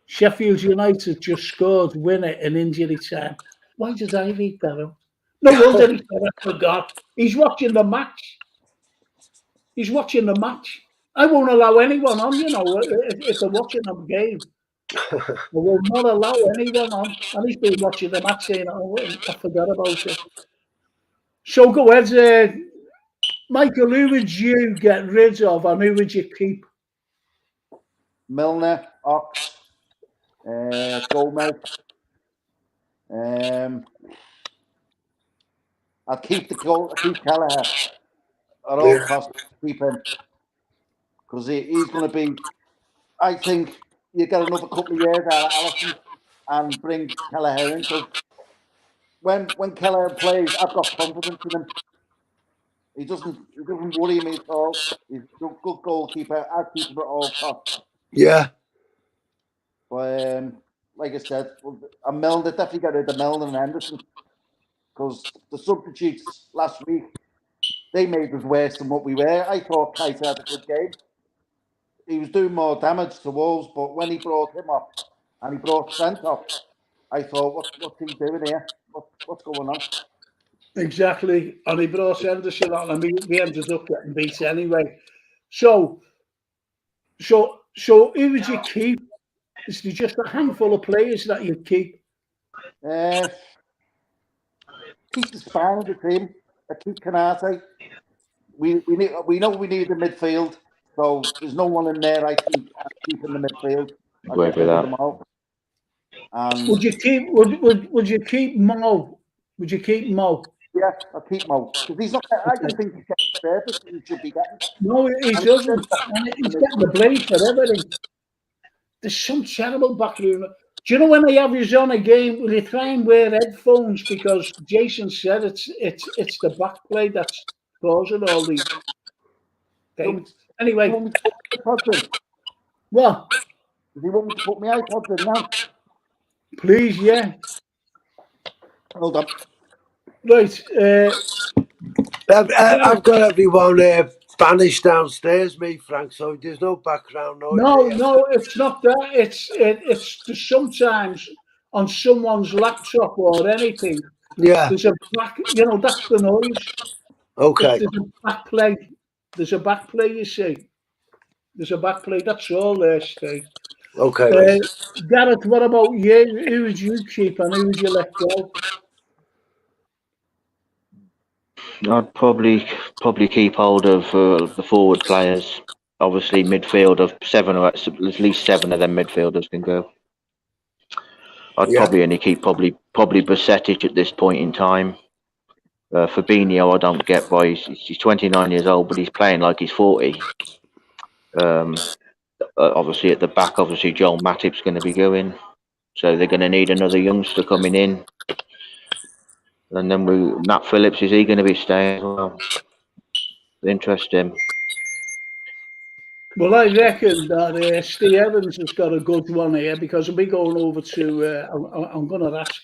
Sheffield United just scored winner in injury time. Why did I read that out? No wonder he said, I forgot. He's watching the match. He's watching the match. I won't allow anyone on, you know, if they're watching the game. I will not allow anyone on. And he's been watching the match saying, oh, I forgot about it. So go ahead, Michael, who would you get rid of and who would you keep? Milner, Ox, Gomez. I'll keep Carlyle at all costs. Keep him because he's going to be. I think you get another couple of years out of Allison and bring Carlyle in because when Carlyle plays, I've got confidence in him. He doesn't worry me at all. He's a good goalkeeper. I keep him at all costs. Yeah. But like I said, and Milner, definitely get rid of Milner and Henderson because the substitutes last week, they made us worse than what we were. I thought Kaiser had a good game. He was doing more damage to Wolves, but when he brought him off and he brought Trent off, I thought, what's he doing here? What's going on? Exactly. And he brought Henderson on and we ended up getting beat anyway. So who would you keep? Is there just a handful of players that you keep? Keep the spine of the team. Keep Konate. We know we need a midfield, so there's no one in there I can keep in the midfield. I get rid of them all. Would you keep Mo? Would you keep Mo? Yeah, I'll keep him out. Because he's not, I don't think he's getting the service he should be getting. No, he doesn't. And he's getting the blame for everything. There's some terrible backroom. Do you know when they have you on a game, will you try and wear headphones? Because Jason said it's the back play that's causing all these things. Anyway, want me to put my iPods in? what? Does he want me to put my iPods in now? Please, yeah. Hold on. Right. I've got everyone banished downstairs, me, Frank, so there's no background noise. No, it's not that. It's just sometimes on someone's laptop or anything. Yeah. There's a back, that's the noise. Okay. There's a back play. There's a back play, you see. There's a back play. That's all there, Steve. Okay. Gareth, what about you? Who would you keep and who would you let go? I'd probably keep hold of the forward players. Obviously, midfield of seven, or at least seven of them midfielders can go. I'd probably only keep probably Basetic at this point in time. Fabinho, I don't get why he's 29 years old, but he's playing like he's 40. Obviously, at the back, Joel Matip's going to be going, so they're going to need another youngster coming in. And then Matt Phillips, is he going to be staying as well? Interesting. Well, I reckon that Steve Evans has got a good one here because we'll be going over to. I'm going to ask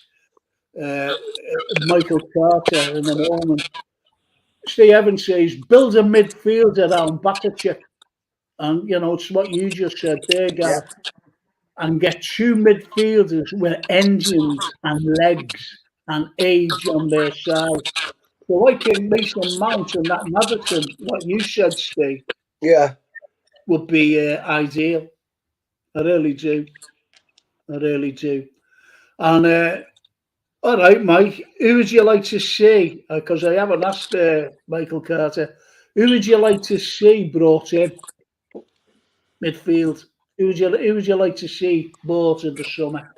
Michael Carter in a moment. Steve Evans says build a midfield around Basetic, and it's what you just said there, Gareth. And get two midfielders with engines and legs and age on their side. So I think Mason Mount and that Madison, what you said, Steve, would be ideal. I really do. And all right, Mike, who would you like to see? Because I haven't asked Michael Carter. Who would you like to see brought in midfield? Who would you like to see bought in the summer?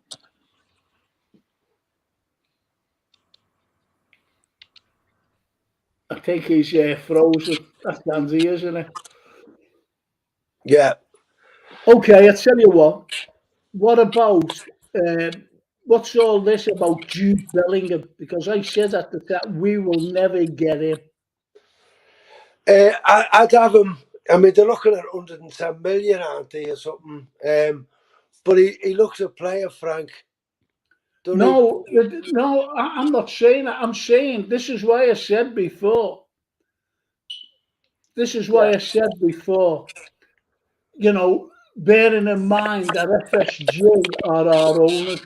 I think he's frozen. That's Andy, isn't it? Yeah. Okay, I'll tell you what. What about what's all this about Jude Bellingham? Because I said at the time we will never get him. I'd have him. I mean, they're looking at 110 million, aren't they, or something? But he looks a player, Frank. No, I'm not saying that. I'm saying this is why I said before. Bearing in mind that FSG are our owners.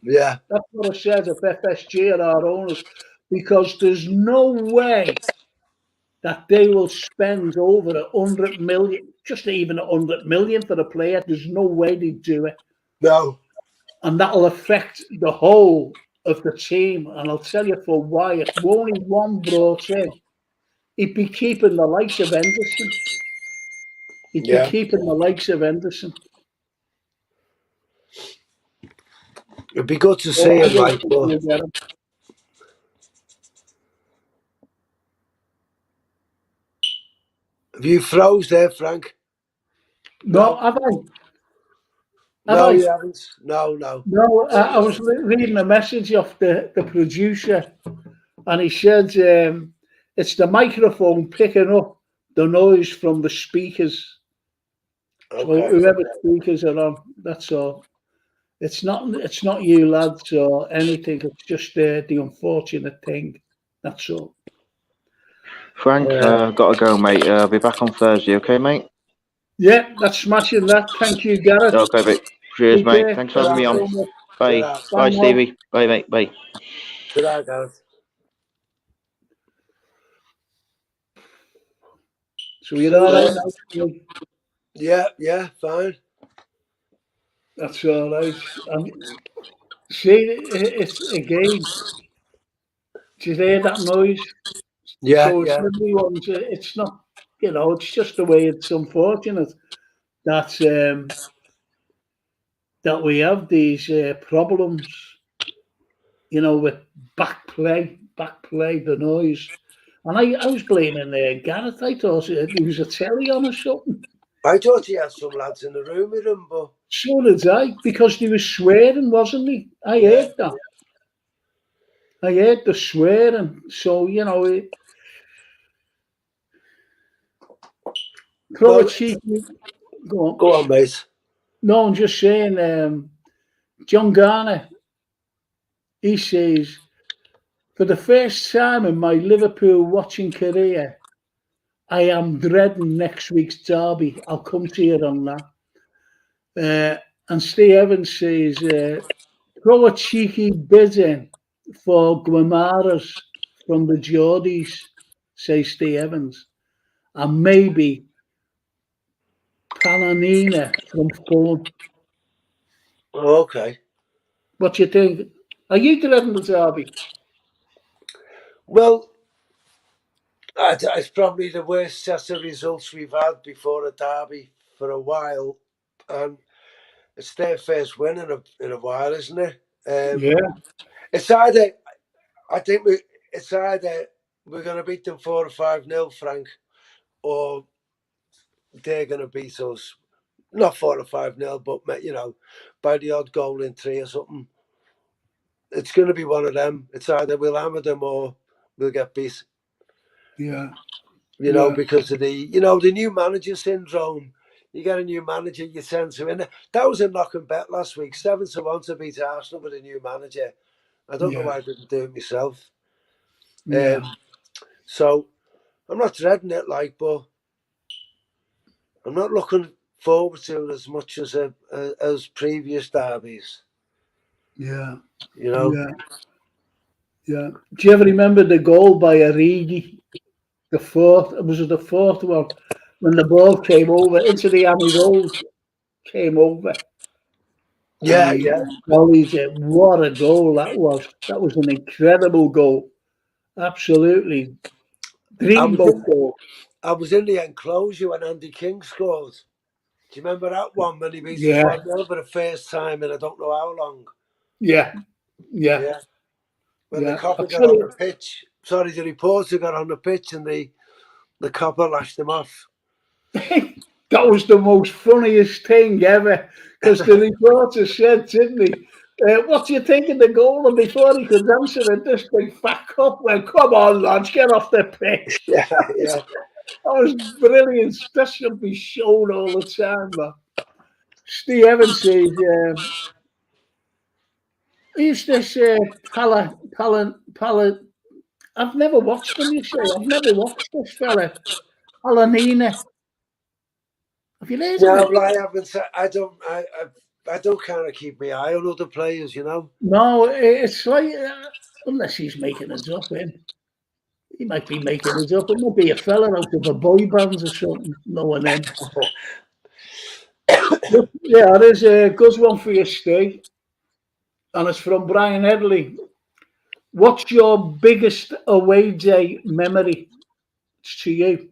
Yeah. That's what I said, if FSG are our owners. Because there's no way that they will spend over 100 million, just even 100 million for a player. There's no way they do it. No. And that'll affect the whole of the team. And I'll tell you for why. If only one brought in, he'd be keeping the likes of Henderson. It'd be good to see him, Mike. Have you froze there, Frank? No, have I? No, you haven't. No. No, I was reading a message off the producer, and he said it's the microphone picking up the noise from the speakers. Okay. So whoever speakers are on, that's all. It's not you lads or anything. It's just the unfortunate thing. That's all. Frank, got to go, mate. I'll be back on Thursday, okay, mate? Yeah, that's smashing that. Thank you, Gareth. Okay, mate. Cheers, mate. Thanks for having me on. Bye. Bye, Stevie. Bye, mate. Bye. Good night, Gareth. So you're all right now? Yeah, fine. That's all right. See, it's again. Do you hear that noise? Yeah, so it's not, it's just the way. It's unfortunate that we have these problems, with back back play, the noise. And I was blaming Gareth. I thought there was a telly on or something. I thought he had some lads in the room with him, but... So did I, because he was swearing, wasn't he? I heard that. I heard the swearing. So, you know... Go on, mate. No, I'm just saying, John Garner, he says, for the first time in my Liverpool watching career, I am dreading next week's derby. I'll come to you on that. And Steve Evans says, throw a cheeky bid in for Guimaraes from the Geordies, says Steve Evans. And maybe Palanina from Fulham. Oh, okay. What do you think? Are you dreading the derby? Well, it's probably the worst set of results we've had before a derby for a while, and it's their first win in a while, isn't it? Yeah. It's either we're going to beat them 4 or 5-0, Frank, or they're going to beat us. Not 4 or 5-0, but you know, by the odd goal in 3 or something. It's going to be one of them. It's either we'll hammer them or we'll get beat. Yeah. You know, because of the new manager syndrome. You get a new manager, you send him in. That was a knock and bet last week. 7-1 to beat Arsenal with a new manager. I don't know why I didn't do it myself. So I'm not dreading it, but I'm not looking forward to it as much as previous derbies. Yeah. You know. Yeah. Do you ever remember the goal by Origi? The fourth one when the ball came over into the Abbey Road, came over. Yeah. What a goal that was! That was an incredible goal. Absolutely, dreamboat goal. I was in the enclosure when Andy King scored. Do you remember that one when he beat us 1-0 for the first time in I don't know how long? Yeah. When the copper got on the pitch, the reporter got on the pitch and the copper lashed him off. That was the most funniest thing ever, because the reporter said, didn't he, what do you think of the goal? And before he could answer it, this big fat cop went, come on, lads, get off the pitch. Yeah. That was brilliant. That should be shown all the time, man. Steve Evans says, who's this I've never watched him, you say. I've never watched this fella. Palanina. Have you heard of him? I haven't. I don't kind of keep my eye on other players, you know. No, it's like unless he's making it up, him. He might be making it up. It might be a fella out of a boy band or something. No one then. Yeah, there's a good one for you, Steve, and it's from Brian Headley. What's your biggest away day memory? It's to you.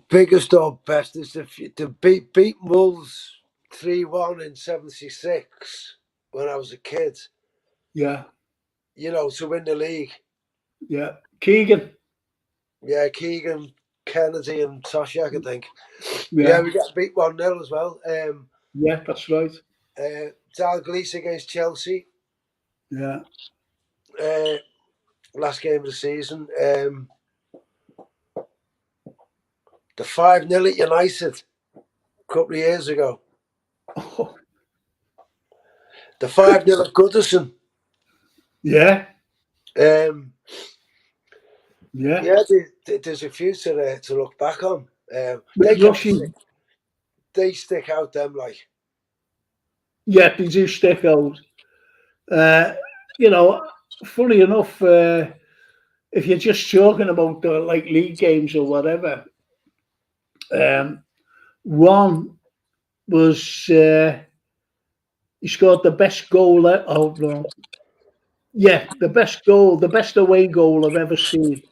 Biggest or best is to beat Wolves 3-1 in '76 when I was a kid. Yeah. You know, to win the league. Yeah. Keegan. Yeah, Keegan, Kennedy and Toshak, I think. Yeah, we got beat 1-0 as well. Yeah, that's right. Dalglish against Chelsea. Yeah. Last game of the season. The 5-0 at United a couple of years ago. Oh. The 5-0 at Goodison. Yeah. Yeah, there's a few to look back on. They stick out, them like. Yeah, they do stick out. You know, funny enough, if you're just talking about the league games or whatever, one was he scored the best goal. Oh no, yeah, the best away goal I've ever seen,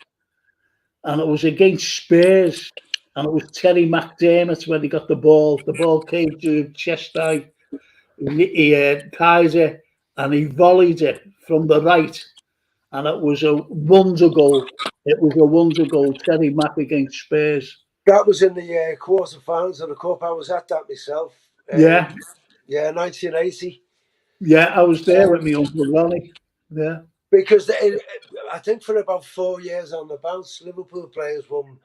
and it was against Spurs, and it was Terry McDermott when he got the ball. The ball came to chest high, He ties it and he volleyed it from the right, and it was a wonder goal. It was a wonder goal. Terry Mack against Spurs. That was in the quarter-finals of the Cup. I was at that myself. Yeah. Yeah, 1980. Yeah, I was there with me Uncle Ronnie. Yeah. Because I think for about 4 years on the bounce, Liverpool players won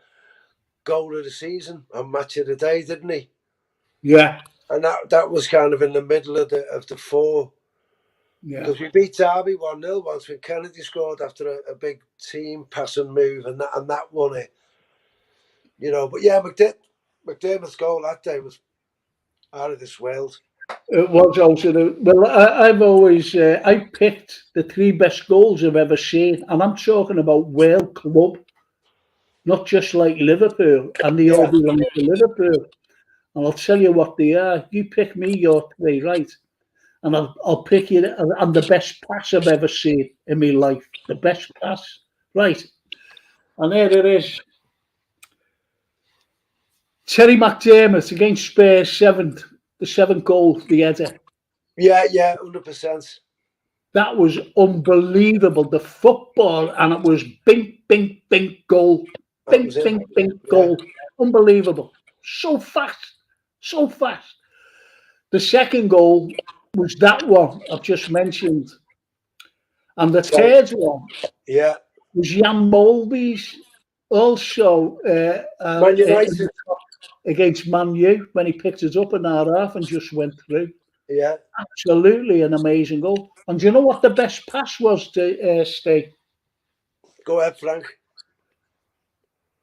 goal of the season and match of the day, didn't he? Yeah. And that was kind of in the middle of the four. Yeah. Because we beat Derby 1-0 once when Kennedy scored after a big team passing move, and that won it. You know, but yeah, McDermott's goal that day was out of this world. It was also I've always I picked the 3 best goals I've ever seen, and I'm talking about World Club, not just like Liverpool, and they all belong to Liverpool. And I'll tell you what they are. You pick me your 3, right? And I'll pick you. I'm the best pass I've ever seen in my life. The best pass, right? And there it is. Terry McDermott against Spurs, the 7th goal, the header. Yeah, 100%. That was unbelievable. The football, and it was bink, bink, bink, goal. Bink, bink, bink, goal. Unbelievable. So fast. So fast. The 2nd goal was that one I've just mentioned. And the 3rd one was Jan Molby's also Man United. Against Man U when he picked it up in our half and just went through. Yeah. Absolutely an amazing goal. And do you know what the best pass was to Steve? Go ahead, Frank.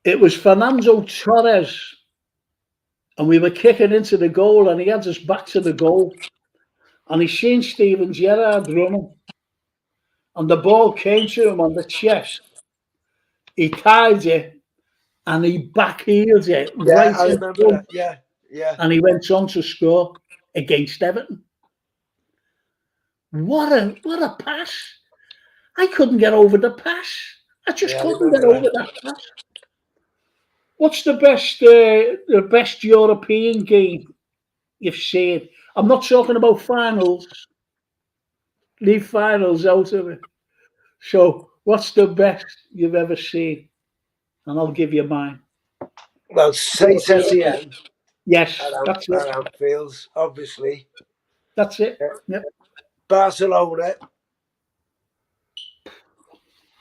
It was Fernando Torres. And we were kicking into the goal and he had us back to the goal. And he seen Steven Gerrard running. And the ball came to him on the chest. He tied it and he backheeled it right I in remember front. that. Yeah. And he went on to score against Everton. What a pass. I couldn't get over the pass. I just couldn't get over that pass. What's the best European game you've seen? I'm not talking about finals. Leave finals out of it. So what's the best you've ever seen? And I'll give you mine. Well, Saint Etienne. Yes, that's it. Anfield, obviously. That's it. Yep. Barcelona.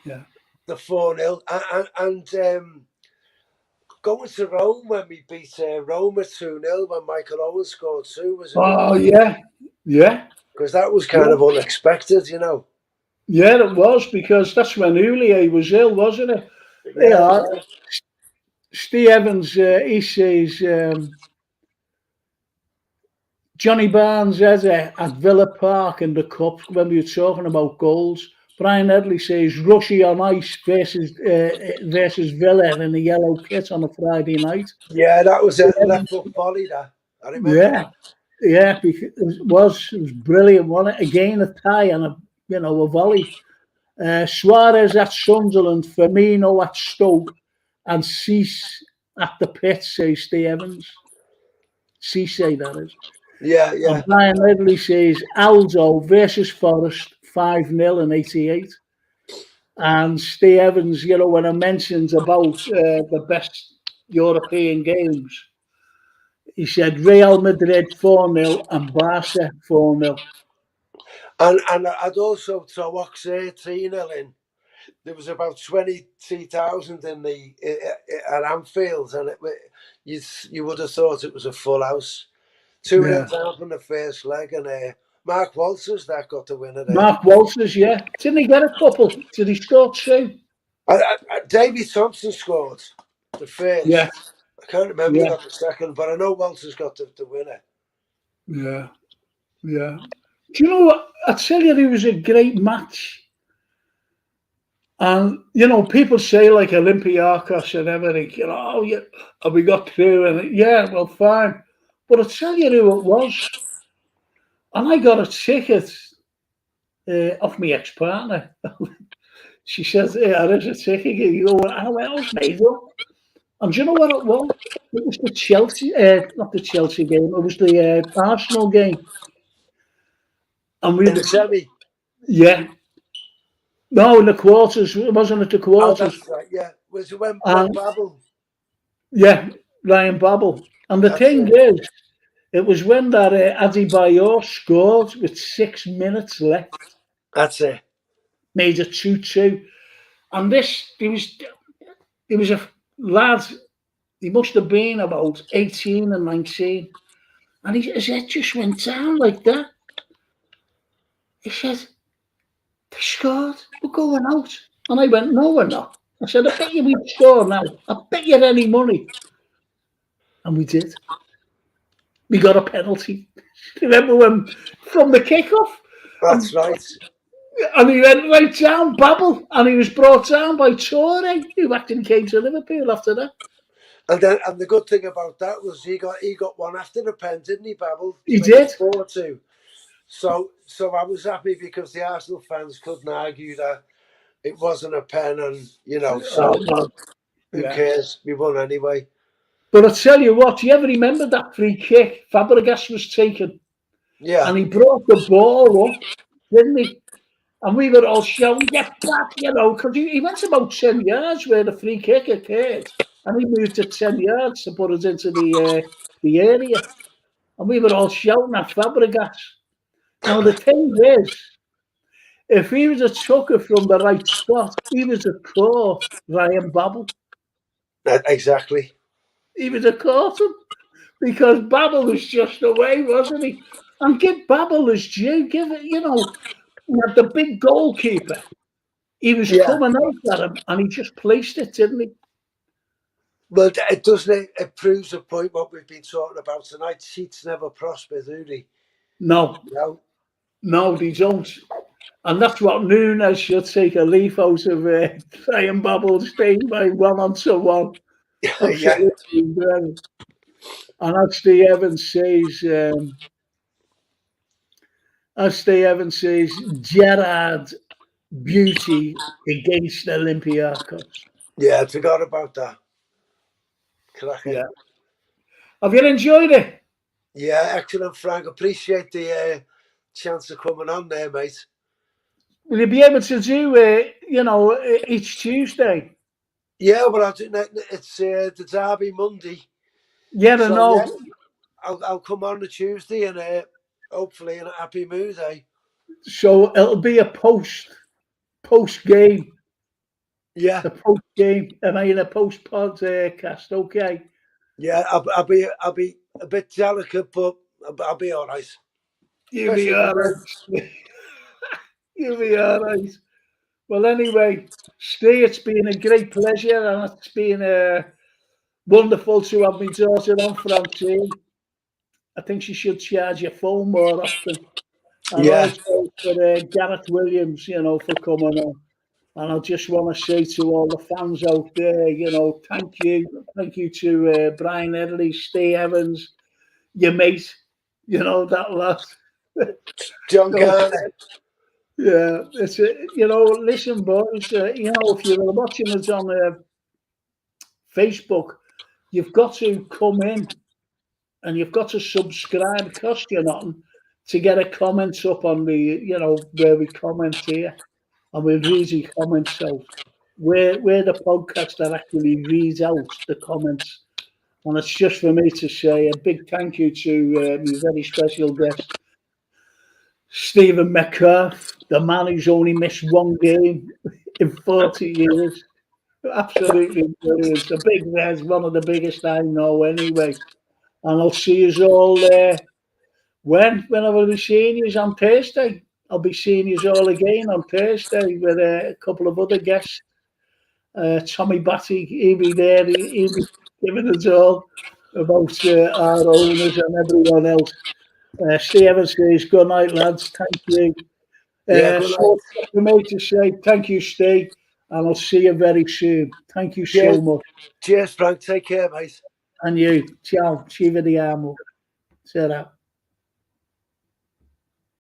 Yeah. The 4-0. And going to Rome when we beat Roma 2-0 when Michael Owen scored 2. Yeah. Because that was kind of unexpected, you know. Yeah, it was, because that's when Houllier was ill, wasn't it? Yeah. Steve Evans, he says, Johnny Barnes header at Villa Park in the Cup when we were talking about goals. Brian Edley says Rushy on ice versus Villa in the yellow kit on a Friday night. Yeah, that was a left foot volley. That I remember. Yeah, because it was brilliant. Wasn't it? Again, a tie and a volley. Suarez at Sunderland, Firmino at Stoke, and Cease at the pit, says Steve Evans. Cease, that is. Yeah. And Brian Ledley says Aldo versus Forest 5-0 in 88. And Steve Evans, when I mentioned about the best European games, he said Real Madrid 4-0 and Barca 4-0. And I'd also throw Auxerre 3-0 in. There was about 23,000 at Anfield, and you would have thought it was a full house. 2-0 down from the first leg, and Mark Walters that got the winner there. Mark Walters, yeah. Didn't he get a couple? Did he score 2? Davy Thompson scored the first. Yeah. I can't remember who got the second, but I know Walters got the winner. Yeah. Do you know what? I tell you, it was a great match. And, people say like Olympiacos and everything, have we got through? And yeah, well, fine. But I'll tell you who it was. And I got a ticket off my ex-partner. She says, there is a ticket. You go, I was made up. And do you know what it was? It was the Chelsea, not the Chelsea game. It was the Arsenal game. And we in the semi. Yeah. No, in the quarters. It wasn't at the quarters. Oh, that's right. Yeah, was it when Babel? Yeah, Ryan Babel. And the thing is, it was when that Adebayor scored with 6 minutes left. That's it. Made it 2-2. And he was a lad, he must have been about 18 and 19. And his head just went down like that. He said, they scored, we're going out. And I went, no, we're not. I said, I bet you we'd score now. I bet you any money. And we did. We got a penalty. Remember when, from the kickoff? That's right. And he went right down, Babel, and he was brought down by Torre, who actually came to Liverpool after that. And the good thing about that was he got one after the pen, didn't he, Babel? He did. 4-2. So I was happy because the Arsenal fans couldn't argue that it wasn't a pen, and who cares? We won anyway. But I tell you what, do you ever remember that free kick Fabregas was taken? Yeah. And he brought the ball up, didn't he? And we were all shouting, get back, because he went about 10 yards where the free kick occurred. And he moved to 10 yards to put us into the area. And we were all shouting at Fabregas. Now, the thing is, if he was a chucker from the right spot, he was a caught Ryan Babel. Exactly. He was a caught him because Babel was just away, wasn't he? And give Babel his due. Give it, the big goalkeeper. He was coming out at him and he just placed it, didn't he? Well, it proves a point what we've been talking about tonight. Seats never prosper, do they? No, they don't. And that's what Nunes should take a leaf out of Ryan Babel staying by 1-on-1. Yeah. And as Steve Evans says, Gerrard beauty against Olympiacos. Yeah, I forgot about that. Cracking. Yeah. Have you enjoyed it? Yeah, excellent, Frank. Appreciate the chance of coming on there, mate. Will you be able to do, each Tuesday? Yeah, well, it's the Derby Monday. Yeah, I know. Yeah, I'll come on the Tuesday and hopefully in a happy mood, eh? So it'll be a post game. Yeah. The post game. Am I in a post podcast? Okay. Yeah, I'll be a bit delicate, but I'll be all right. You'll be all right. You'll be all right. Well, anyway, Steve, it's been a great pleasure, and it's been wonderful to have my daughter on, Francine. I think she should charge your phone more often. And also for Gareth Williams, for coming on. And I just want to say to all the fans out there, thank you. Thank you to Brian Edley, Steve Evans, your mate, that lot. John Carlyle. Yeah, it's listen, boys. If you're watching us on Facebook, you've got to come in and you've got to subscribe. Cost you nothing to get a comment up on the where we comment here, and we'll read the comments out. We're the podcast that actually reads out the comments, and it's just for me to say a big thank you to my very special guest, Stephen Metcalfe, the man who's only missed one game in 40 years. Absolutely brilliant. The big Red's one of the biggest I know anyway. And I'll see you all when I will be seeing you on Thursday. I'll be seeing you all again on Thursday with a couple of other guests. Tommy Batty, he'll be there. He'll be giving us all about our owners and everyone else. Steve Evans says, good night, lads. Thank you. So for me to say thank you, Steve, and I'll see you very soon. Thank you so much. Cheers, Frank. Take care, mate. And you. Ciao. Ci vediamo. Será.